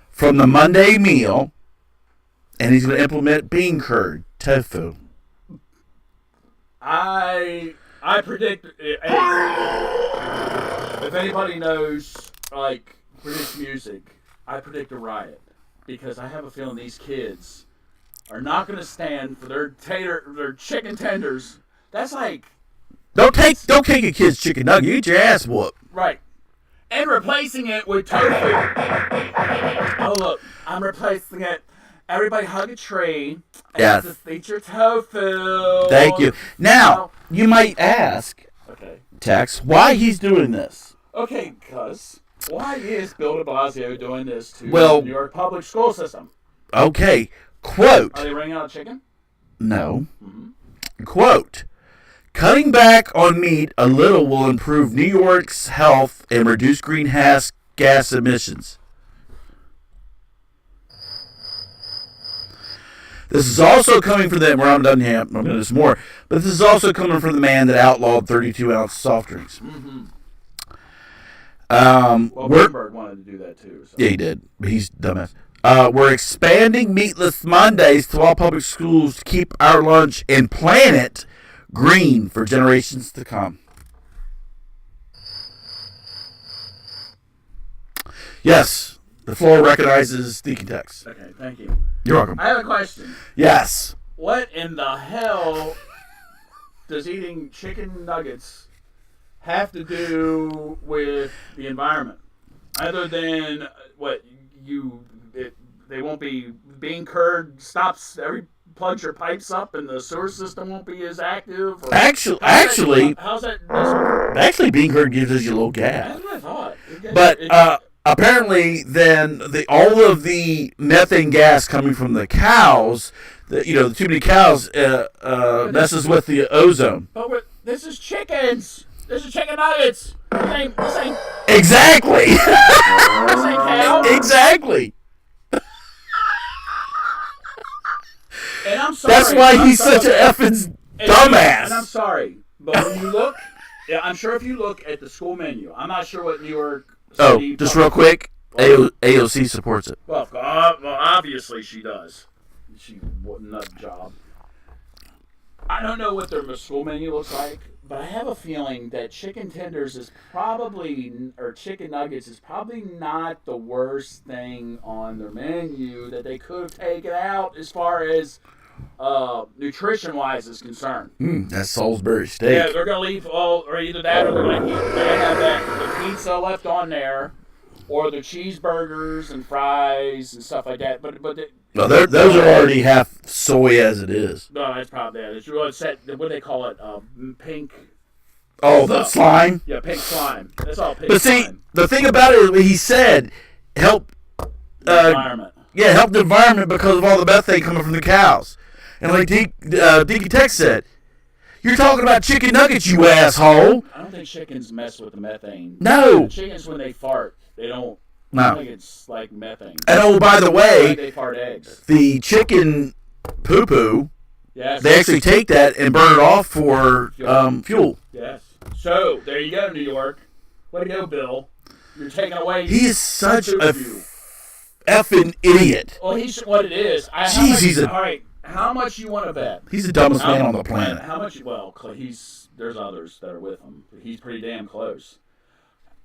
from the Monday meal, and he's going to implement bean curd, tofu. I predict, if anybody knows, predicts music, I predict a riot. Because I have a feeling these kids are not going to stand for their chicken tenders. That's like... Don't take a kid's chicken nugget. You get your ass whooped. Right. And replacing it with tofu. Oh, look. I'm replacing it. Everybody hug a tree. And just eat your tofu. Thank you. Now, you might ask, Tex, why he's doing this. Okay, because why is Bill de Blasio doing this to the New York public school system? Okay. Quote. Are they running out of chicken? No. Mm-hmm. Quote. Cutting back on meat a little will improve New York's health and reduce greenhouse gas emissions. This is also coming from the... I'm done here. I'm going to do this more. But this is also coming from the man that outlawed 32-ounce soft drinks. Mm-hmm. Well, we're, Bloomberg wanted to do that too. So. yeah, he did. But he's dumbass. We're expanding Meatless Mondays to all public schools to keep our lunch and planet green for generations to come. Yes, the floor recognizes Deacon Tex. Okay, thank you. You're welcome. I have a question. Yes. What in the hell does eating chicken nuggets have to do with the environment? Other than what they won't be bean curd stops plugs your pipes up and the sewer system won't be as active. Or Actually, bean curd gives us a little gas. That's what I thought. But apparently, then all of the methane gas coming from the cows, the too many cows messes with the ozone. But this is chickens. This is chicken nuggets. This ain't Exactly. this ain't cow. Exactly. And I'm sorry. That's why he's such an effing dumbass. And I'm sorry, but when you look, I'm sure if you look at the school menu, I'm not sure what New York City. Just real quick, AOC supports it. Well, obviously she does. What a nut job. I don't know what their school menu looks like, but I have a feeling that chicken tenders or chicken nuggets is probably not the worst thing on their menu that they could have taken out as far as nutrition-wise is concerned. That's Salisbury steak. Yeah, they're going to leave or either that or they're going to have the pizza left on there, or the cheeseburgers and fries and stuff like that. But No, those are already half soy as it is. No, that's probably that. It's what do they call it? Pink. Oh, the slime? Yeah, pink slime. That's all pink But see, slime. the thing about it is what he said, help The environment. Yeah, help the environment because of all the methane coming from the cows. And like Deacon Tex said, you're talking about chicken nuggets, you asshole. I don't think chickens mess with the methane. No. Chickens, when they fart, they don't. No. I don't think it's like methane. And oh, by the way, They fart eggs. the chicken poo-poo, Yes. they actually take that and burn it off for fuel. Yes. So, there you go, New York. Way to go, Bill. You're taking away. He is such a poo-poo. effing idiot. Well, he's what it is. Jeez, all right. How much you want to bet? He's the dumbest man on the planet. How much? Well, there's others that are with him. He's pretty damn close.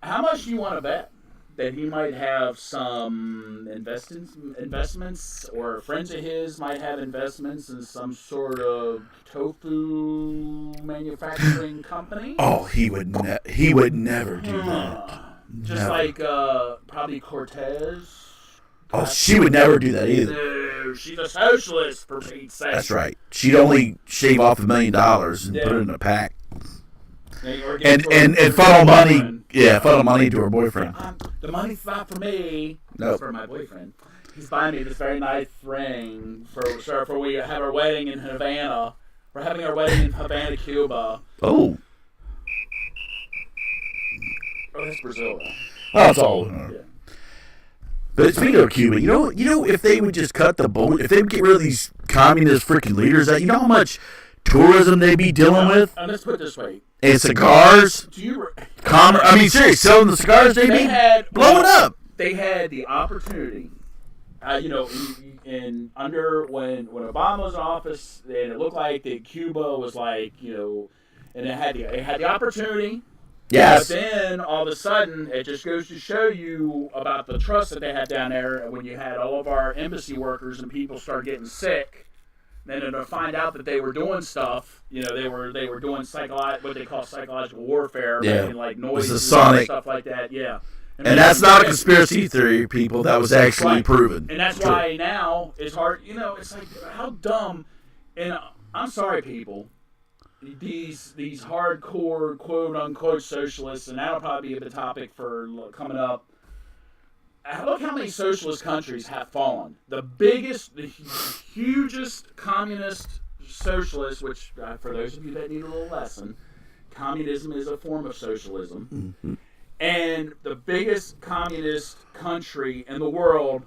How much do you want to bet that he might have some investments, or friends of his might have investments in some sort of tofu manufacturing company? Oh, he would never do that. Just Never. like probably Cortez. Oh, she would never do that either. No, she's a socialist, for Pete's sake. That's right. She'd only shave off $1 million and put it in a pack. And funnel money. Yeah, funnel money to her boyfriend. The money's not for me. No. It's for my boyfriend. He's buying me this very nice ring for we have our wedding in Havana. We're having our wedding in Havana, Cuba. Oh. Oh, that's Brazil. Oh, it's all. Yeah. But speaking of Cuba, you know, if they would just cut the bull, if they would get rid of these communist freaking leaders, you know how much tourism they'd be dealing with? Let's put it this way. And cigars? Seriously, selling the cigars, they'd be blowing up. They had the opportunity, when Obama was in office, and it looked like that Cuba was like, and it had the opportunity. Yes. But then all of a sudden, it just goes to show you about the trust that they had down there. And when you had all of our embassy workers and people start getting sick, then to find out that they were doing stuff, they were doing what they call psychological warfare, making like noises and stuff like that. Yeah. And that's not a conspiracy theory, people. That was actually proven. And that's why now it's hard. It's like, how dumb. And I'm sorry, people. These hardcore quote unquote socialists, and that'll probably be the topic for coming up. Look how many socialist countries have fallen. The hugest communist socialist, which for those of you that need a little lesson, communism is a form of socialism. Mm-hmm. And the biggest communist country in the world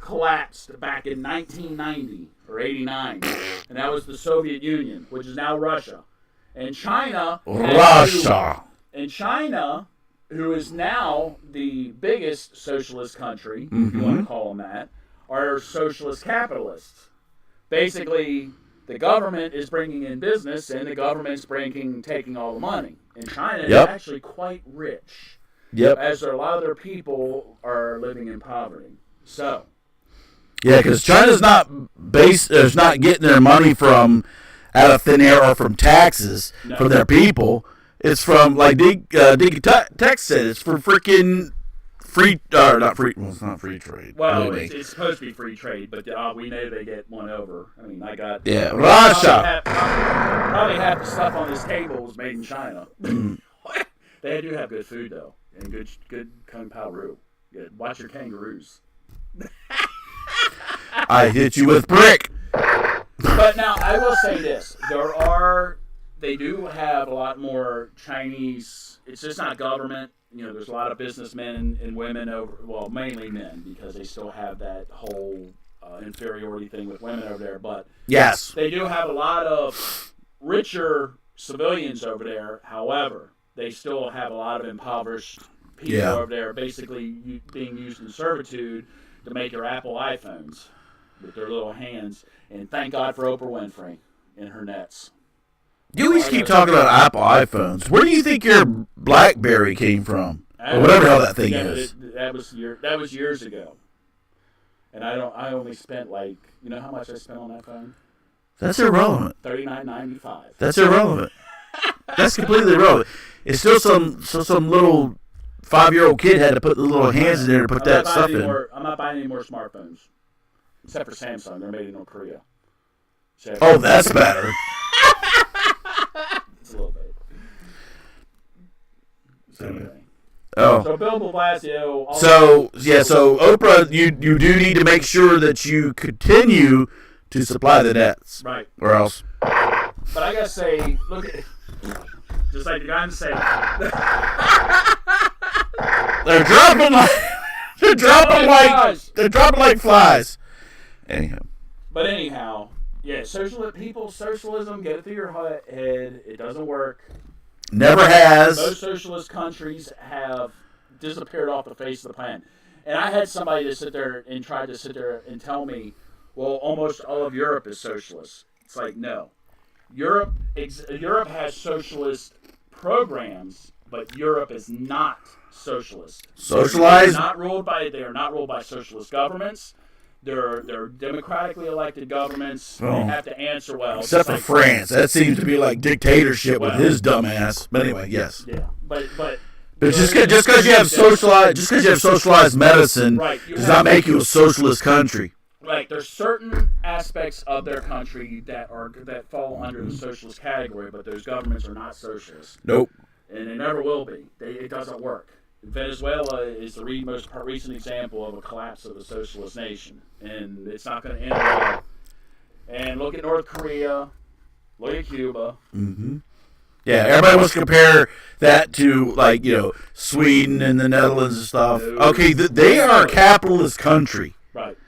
collapsed back in 1990 or 89, and that was the Soviet Union, which is now Russia. And China. who is now the biggest socialist country, if you want to call them that, are socialist capitalists. Basically, the government is bringing in business, and the government's taking all the money. And China is actually quite rich, as a lot of their people are living in poverty. So, yeah, because China's not getting their money from out of thin air or from taxes from their people. It's from, like Tech said, it's for freaking free, not free. Well, it's not free trade. Well, it's supposed to be free trade, but we know they get one over. I mean, Russia. Probably half the stuff on this table was made in China. They do have good food though, and good Kung Pao Ru. Yeah, watch your kangaroos. I hit you with brick. But now I will say this: they do have a lot more Chinese. It's just not government. There's a lot of businessmen and women mainly men, because they still have that whole inferiority thing with women over there. But yes, they do have a lot of richer civilians over there. However, they still have a lot of impoverished people over there, basically being used in servitude to make your Apple iPhones with their little hands. And thank God for Oprah Winfrey and her nets. You always keep talking about Apple iPhones. Where do you think your BlackBerry came from, or whatever the hell that thing is? That was years ago, and I only spent how much I spent on that phone? That's irrelevant. $39.95. That's irrelevant. That's completely irrelevant. It's still some little 5-year-old kid had to put the little hands in there to put that stuff in. I'm not buying any more smartphones, except for Samsung. They're made in North Korea. Oh, that's better. It's a little bit. So anyway. Oh. So Bill Blasio. So Oprah, you do need to make sure that you continue to supply the nets. Right. Or else. But I gotta say, look at, just like the guy say, they're dropping like flies. Anyhow, yeah, socialism, get it through your head. It doesn't work. Never has. Most socialist countries have disappeared off the face of the planet. And I had somebody to sit there and try to sit there and tell me, well, almost all of Europe is socialist. It's like, no. Europe has socialist programs, but Europe is not socialist. Socialized? They are not ruled by socialist governments. They're democratically elected governments. Oh. They have to answer well. Except for France. That seems to be like dictatorship with his dumb ass. But anyway, yes. Yeah. But just because you have socialized medicine does not make you a socialist country. Right, there's certain aspects of their country that fall under the socialist category, but those governments are not socialist. Nope. And they never will be. It doesn't work. Venezuela is the most recent example of a collapse of a socialist nation, and it's not going to end well. And look at North Korea, look at Cuba. Mm-hmm. Yeah, everybody wants to compare that to Sweden and the Netherlands and stuff. Okay, they are a capitalist country. Right.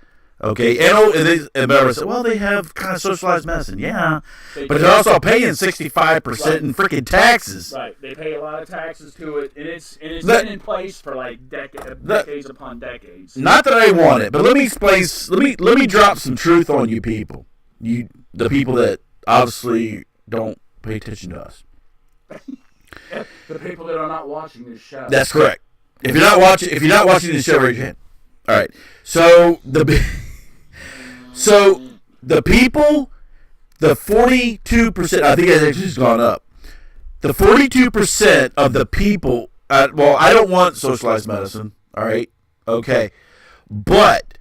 Okay, and everybody said, well, they have kind of socialized medicine. Yeah, but they're also paying 65% in freaking taxes. Right, they pay a lot of taxes to it, and it's been in place for decades upon decades. Not that I want it, but let me explain. Let me drop some truth on you people. The people that obviously don't pay attention to us. The people that are not watching this show. That's correct. If you're not watching this show, raise your hand. All right. So the people, the 42%, I think it's just gone up. The 42% of the people, I don't want socialized medicine, all right? Okay. But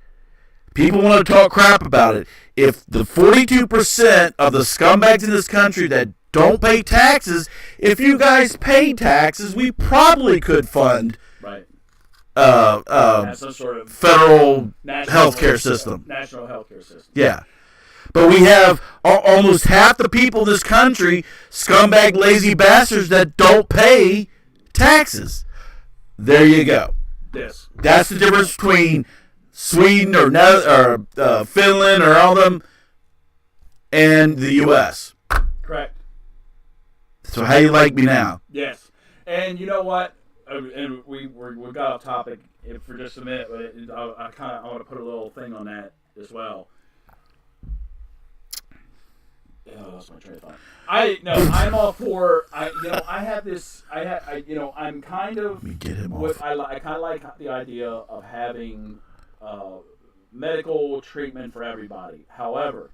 people want to talk crap about it. If the 42% of the scumbags in this country that don't pay taxes, if you guys pay taxes, we probably could fund some sort of federal healthcare system. National healthcare system. Yeah. But we have almost half the people in this country, scumbag, lazy bastards that don't pay taxes. There you go. Yes. That's the difference between Sweden or Finland or all them and the U.S. Correct. So how you like me now? Yes. And you know what? and we got off topic for just a minute, but I want to put a little thing on that as well. Oh, that's my train of thought. I'm all for. I'm kind of. Let me get him off. off. I kind of like the idea of having medical treatment for everybody. However,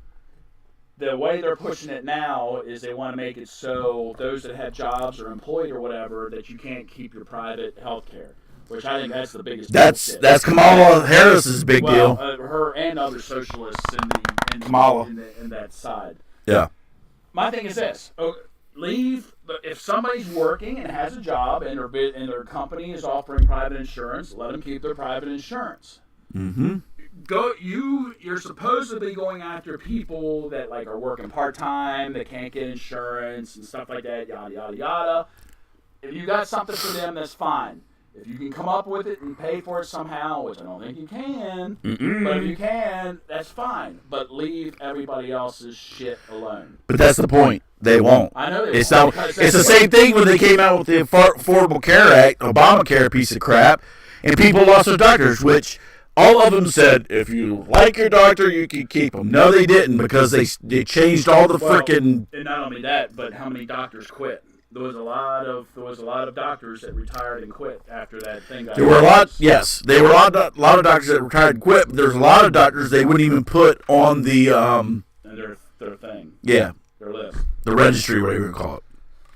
the way they're pushing it now is they want to make it so those that have jobs or employed or whatever that you can't keep your private health care. Which I think that's the biggest. That's Kamala Harris's big deal. Her and other socialists in that side. Yeah. My thing is this: leave if somebody's working and has a job and their company is offering private insurance, let them keep their private insurance. Mm-hmm. You're supposedly going after people that like are working part time, that can't get insurance and stuff like that, yada yada yada. If you got something for them, that's fine. If you can come up with it and pay for it somehow, which I don't think you can, but if you can, that's fine. But leave everybody else's shit alone. But that's the point. They won't. I know they it's won't. Not. It's the same thing when they came out with the Affordable Care Act, Obamacare piece of crap, and people lost their doctors, which all of them said, if you like your doctor, you can keep them. No, they didn't, because they changed all the frickin'... And not only that, but how many doctors quit? There was a lot of doctors that retired and quit after that thing got. There were a lot. Yes, there were a lot of doctors that retired and quit. But there's a lot of doctors they wouldn't even put on the and their thing. Yeah. Their list. The registry, whatever you call it.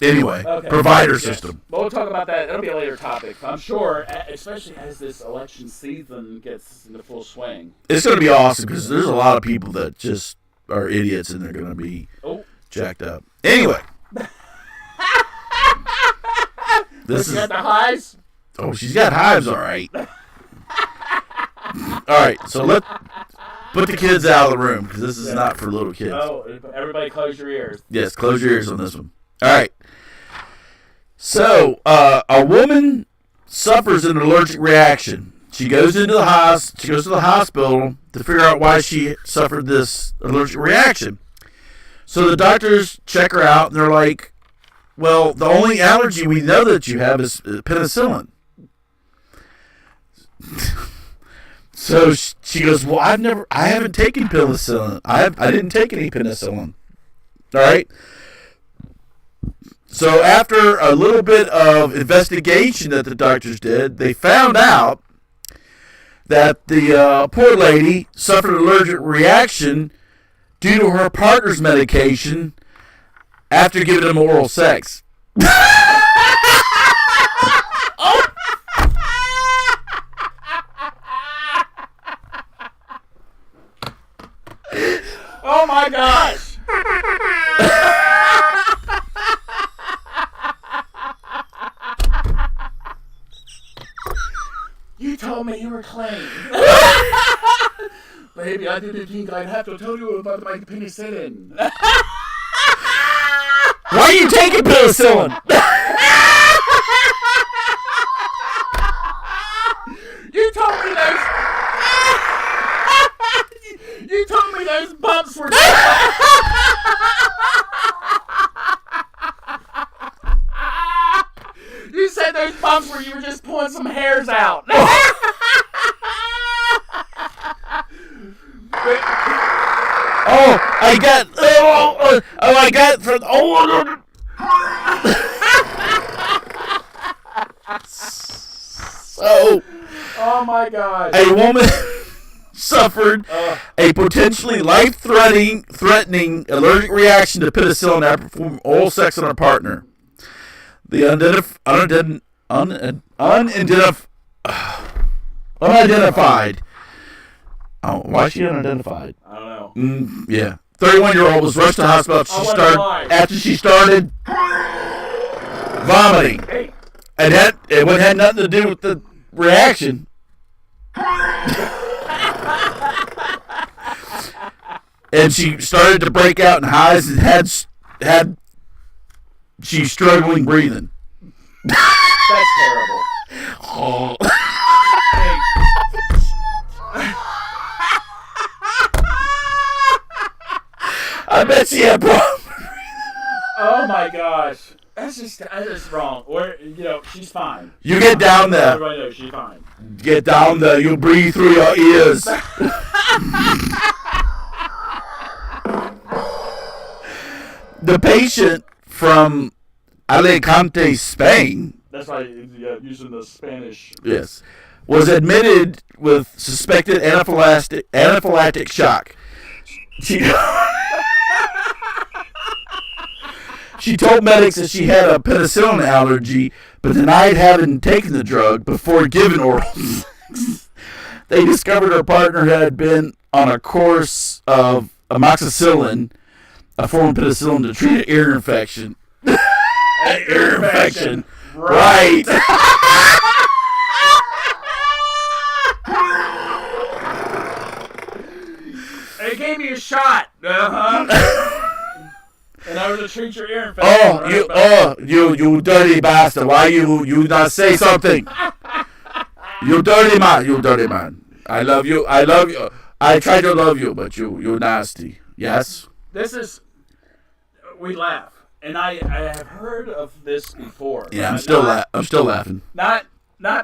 Anyway, okay. Provider system. But we'll talk about that. It'll be a later topic. I'm sure, especially as this election season gets into full swing. It's going to be awesome because there's a lot of people that just are idiots and they're going to be jacked up. Anyway. This got the hives? Oh, she's got hives, all right. All right, so let's put the kids out of the room because this is not for little kids. Oh, everybody close your ears. Yes, close your ears on this one. All right. So, a woman suffers an allergic reaction. She goes to the hospital to figure out why she suffered this allergic reaction. So the doctors check her out, and they're like, well, the only allergy we know that you have is penicillin. So she goes, well, I haven't taken penicillin. I didn't take any penicillin. All right. So after a little bit of investigation that the doctors did, they found out that the poor lady suffered an allergic reaction due to her partner's medication after giving him oral sex. Oh my gosh! You told me you were clean. Baby, I didn't think I'd have to tell you about my penicillin. Why are you taking penicillin? You told me those bumps were. You said those bumps where you were just pulling some hairs out. I got from So, oh my God! A woman suffered a potentially life-threatening allergic reaction to penicillin after performing oral sex on her partner. The unidentified. Oh, why is she unidentified? I don't know. Yeah. 31-year-old was rushed to the hospital after she started vomiting. Hey. And it had nothing to do with the reaction. And she started to break out in hives and she's struggling breathing. That's terrible. Oh. Hey. I bet she had problems. Oh my gosh. That's just wrong. Or she's fine. You get down there. Everybody knows she's fine. Get down there. You breathe through your ears. The patient from Alicante, Spain. That's why using the Spanish. Yes. Was admitted with suspected anaphylactic shock. She told medics that she had a penicillin allergy, but denied having taken the drug before giving oral sex. They discovered her partner had been on a course of amoxicillin, a form of penicillin, to treat an ear infection. Ear infection. Right. They gave me a shot. And I was to treat your ear infection. You dirty bastard. Why you not say something? You dirty man. I love you. I try to love you, but you nasty. Yes? We laugh. And I have heard of this before. Yeah, I'm still laughing. Not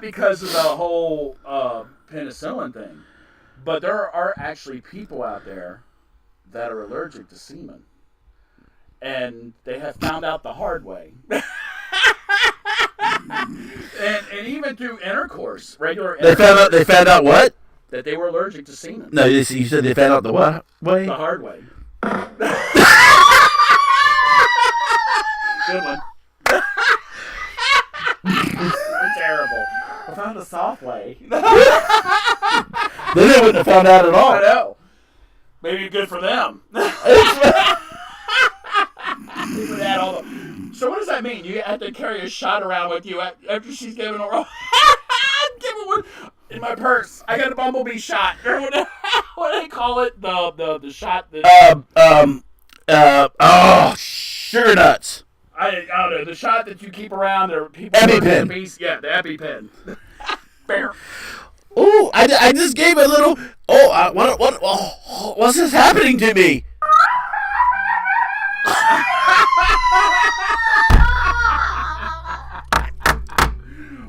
because of the whole penicillin thing, but there are actually people out there that are allergic to semen. And they have found out the hard way. and even through intercourse, regular intercourse. They found out what? That they were allergic to semen. No, you said they found out the what way? The hard way. Good one. Terrible. I found a soft way. Then they wouldn't have found out at all. I know. Maybe good for them. So what does that mean? You have to carry a shot around with you after she's given oral? Give one in my purse. I got a bumblebee shot. What do they call it? The shot that sugar nuts. I don't know. The shot that you keep around. There are people. EpiPen. Yeah, the EpiPen. Bear. Ooh, I just gave a little. What's this happening to me?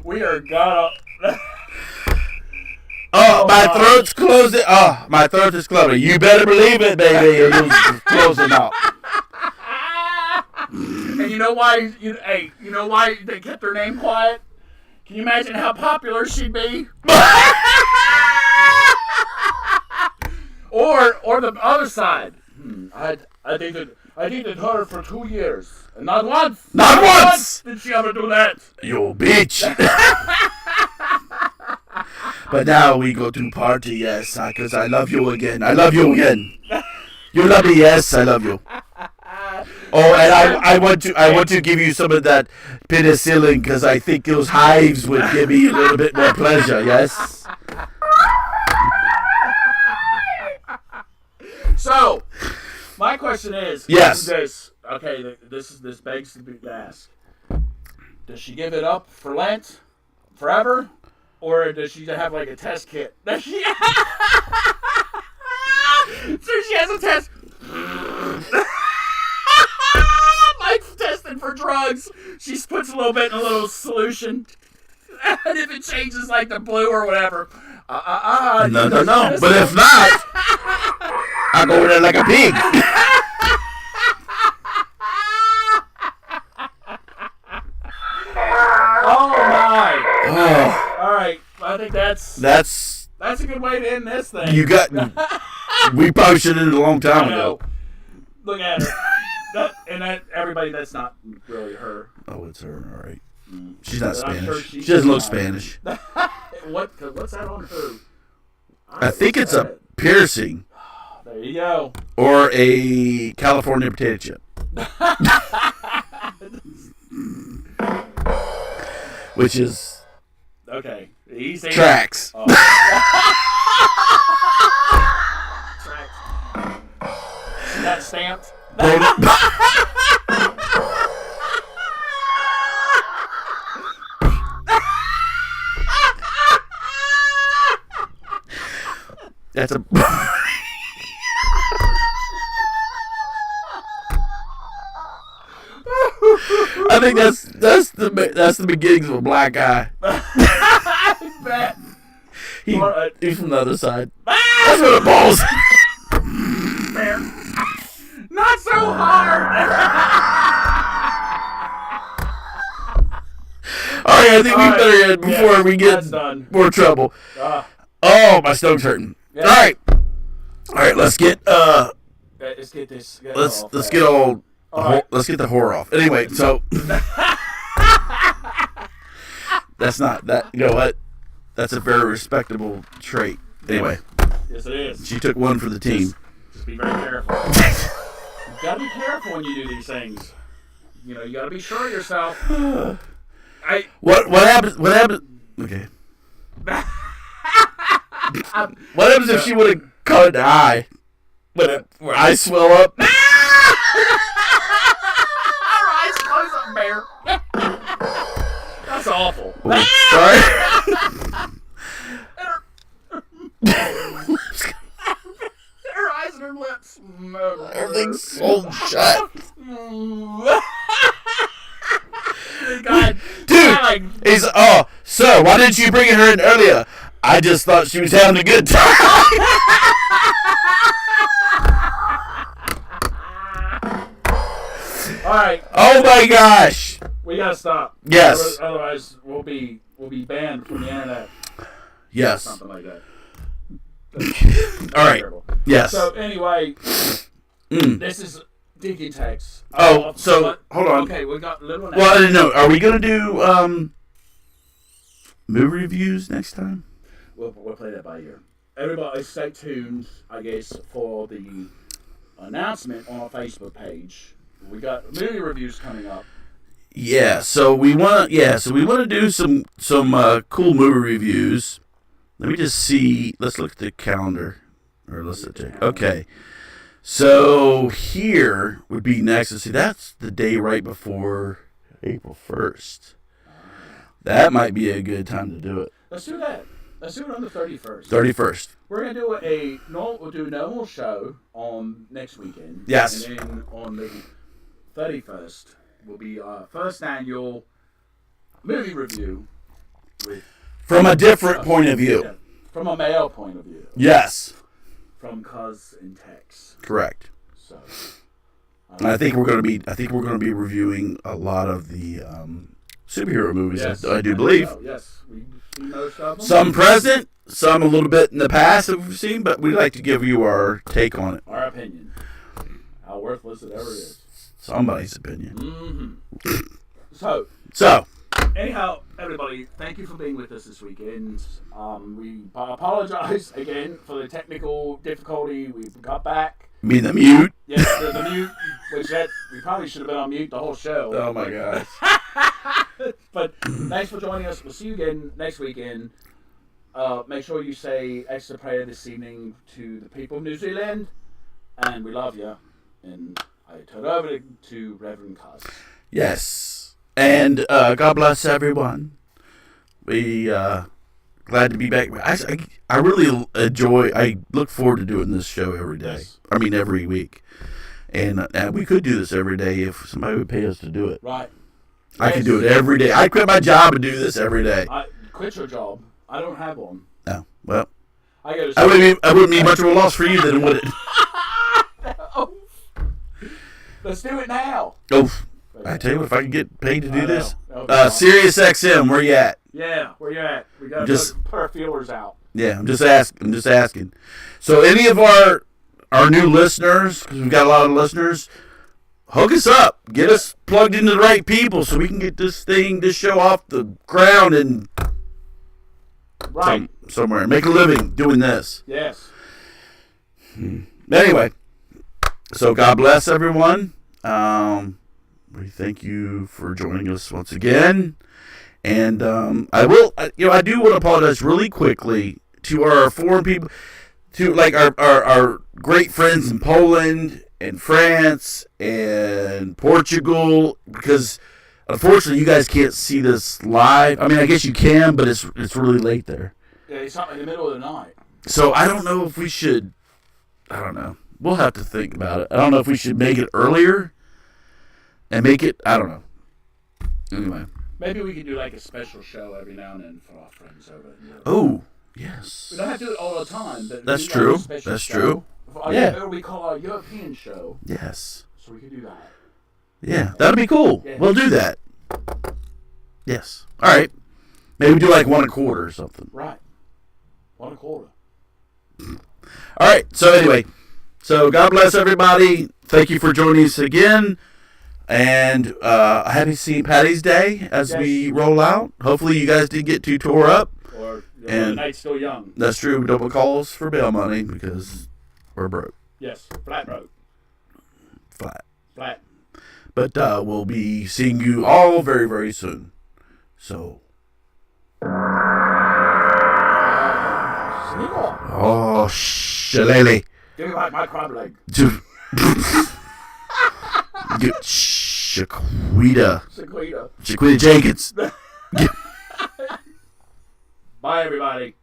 We are gonna. My throat's closing. My throat is closing. You better believe it, baby. It's closing up. And you know why? You know why they kept her name quiet? Can you imagine how popular she'd be? or the other side. I dated her for 2 years, and not once. Not once did she ever do that. You bitch. But now we go to party, yes, because I love you again. I love you again. You love me, yes, I love you. Oh, and I want to give you some of that penicillin because I think those hives would give me a little bit more pleasure, yes? So, my question is, yes. This begs to be asked. Does she give it up for Lent, forever, or does she have like a test kit? So she has a test. Mike's testing for drugs. She puts a little bit in a little solution, and if it changes like the blue or whatever, No. But if not, I go in there like a pig. Oh my! Oh. All right, I think that's a good way to end this thing. We probably should have ended a long time ago. Look at her. Everybody, that's not really her. Oh, it's her. All right. She's not Spanish. Sure she doesn't look Spanish. What's that on her? I think it's a piercing. There you go. Or a California potato chip. Which is okay. Easy. Tracks. Oh. Tracks. See that stamped? That's a. I think that's the beginnings of a black eye. He's from the other side. That's what it balls. Not so hard. All right, I think we better end before we get more trouble. Oh, my stomach's hurting. Yeah. All right, let's get let's get this. Let's get let's get the horror off. Anyway, so that's not that. You know what? That's a very respectable trait. Anyway. Yes, it is. She took one for the team. Just be very careful. You gotta be careful when you do these things. You know, you gotta be sure of yourself. What happens? What happens? Okay. What happens if she would have cut an eye? Would her eyes swell up? Her eyes close up, Bear. That's awful. Sorry. Her eyes and her lips. Everything's so shut. God. Dude, he's sir, why didn't you bring her in earlier? I just thought she was having a good time. All right. Oh my gosh. We gotta stop. Yes. Otherwise, we'll be banned from the internet. Yes. Something like that. All right. Terrible. Yes. So anyway, this is Deacon Text. Hold on. Okay, we got a little. Well, I didn't know. Are we gonna do movie reviews next time? We'll play that by ear. Everybody, stay tuned. I guess for the announcement on our Facebook page. We got movie reviews coming up. Yeah. So we want to do some cool movie reviews. Let me just see. Let's look at the calendar, or let's check. Okay. So here would be next. Let's see, that's the day right before April 1st. That might be a good time to do it. Let's do that. Let's do it on the 31st. 31st. We're gonna do a normal show on next weekend. Yes. And then on the 31st will be our first annual movie review from a different point of view. Yeah, from a male point of view. Yes. From Cuz and Tex. Correct. So. I think we're going to be reviewing a lot of the superhero movies. Yes, I do believe. Yes, we've seen most of them. Some present, some a little bit in the past that we've seen, but we'd like to give you our take on it. Our opinion. How worthless it ever is. Somebody's opinion. Mm-hmm. So. Anyhow, everybody, thank you for being with us this weekend. We apologize again for the technical difficulty. We got back. You mean the mute? Yes, the mute, which we probably should have been on mute the whole show. Oh my gosh. But thanks for joining us. We'll see you again next weekend. Make sure you say extra prayer this evening to the people of New Zealand. And we love you. And I turn over to Reverend Cuz. Yes. And God bless everyone. We glad to be back. I really enjoy. I look forward to doing this show every day. Yes. I mean every week. And we could do this every day if somebody would pay us to do it. Right. I could do it every day. I'd quit my job and do this every day. Quit your job. I don't have one. No. Well, I wouldn't be much of a loss for you then, would it? Let's do it now. Oh. I tell you what, if I could get paid to do this, Sirius XM, where you at? Yeah, where you at? We gotta put our feelers out. Yeah, I'm just asking. So, any of our new listeners, because we've got a lot of listeners, hook us up, get us plugged into the right people, so we can get this show off the ground and somewhere and make a living doing this. Yes. Anyway, so God bless everyone. We thank you for joining us once again, and I do want to apologize really quickly to our foreign people, to like our great friends in Poland and France and Portugal, because unfortunately you guys can't see this live. I mean, I guess you can, but it's really late there. Yeah, it's not in the middle of the night. So I don't know if we should. I don't know. We'll have to think about it. I don't know if we should make it earlier and make it. I don't know. Anyway. Maybe we could do like a special show every now and then for our friends over in Europe. Oh, yes. We don't have to do it all the time. But That's we true. Like a special That's show. true. Or we call our European show. Yes. So we could do that. Yeah, that'd be cool. Yeah. We'll do that. Yes. All right. Maybe do like 1 1/4 or something. Right. 1 1/4. All right. So anyway, God bless everybody. Thank you for joining us again. And happy St. Patty's Day as we roll out. Hopefully you guys did get to tour up. Or And the night's still young. That's true. Don't call us for bail money because we're broke. Yes. Flat broke. Flat. Flat. But we'll be seeing you all very, very soon. So. Oh, shillelagh. Give me my crab leg. Shaquita. Sequita. Shaquita Jenkins. Bye, everybody.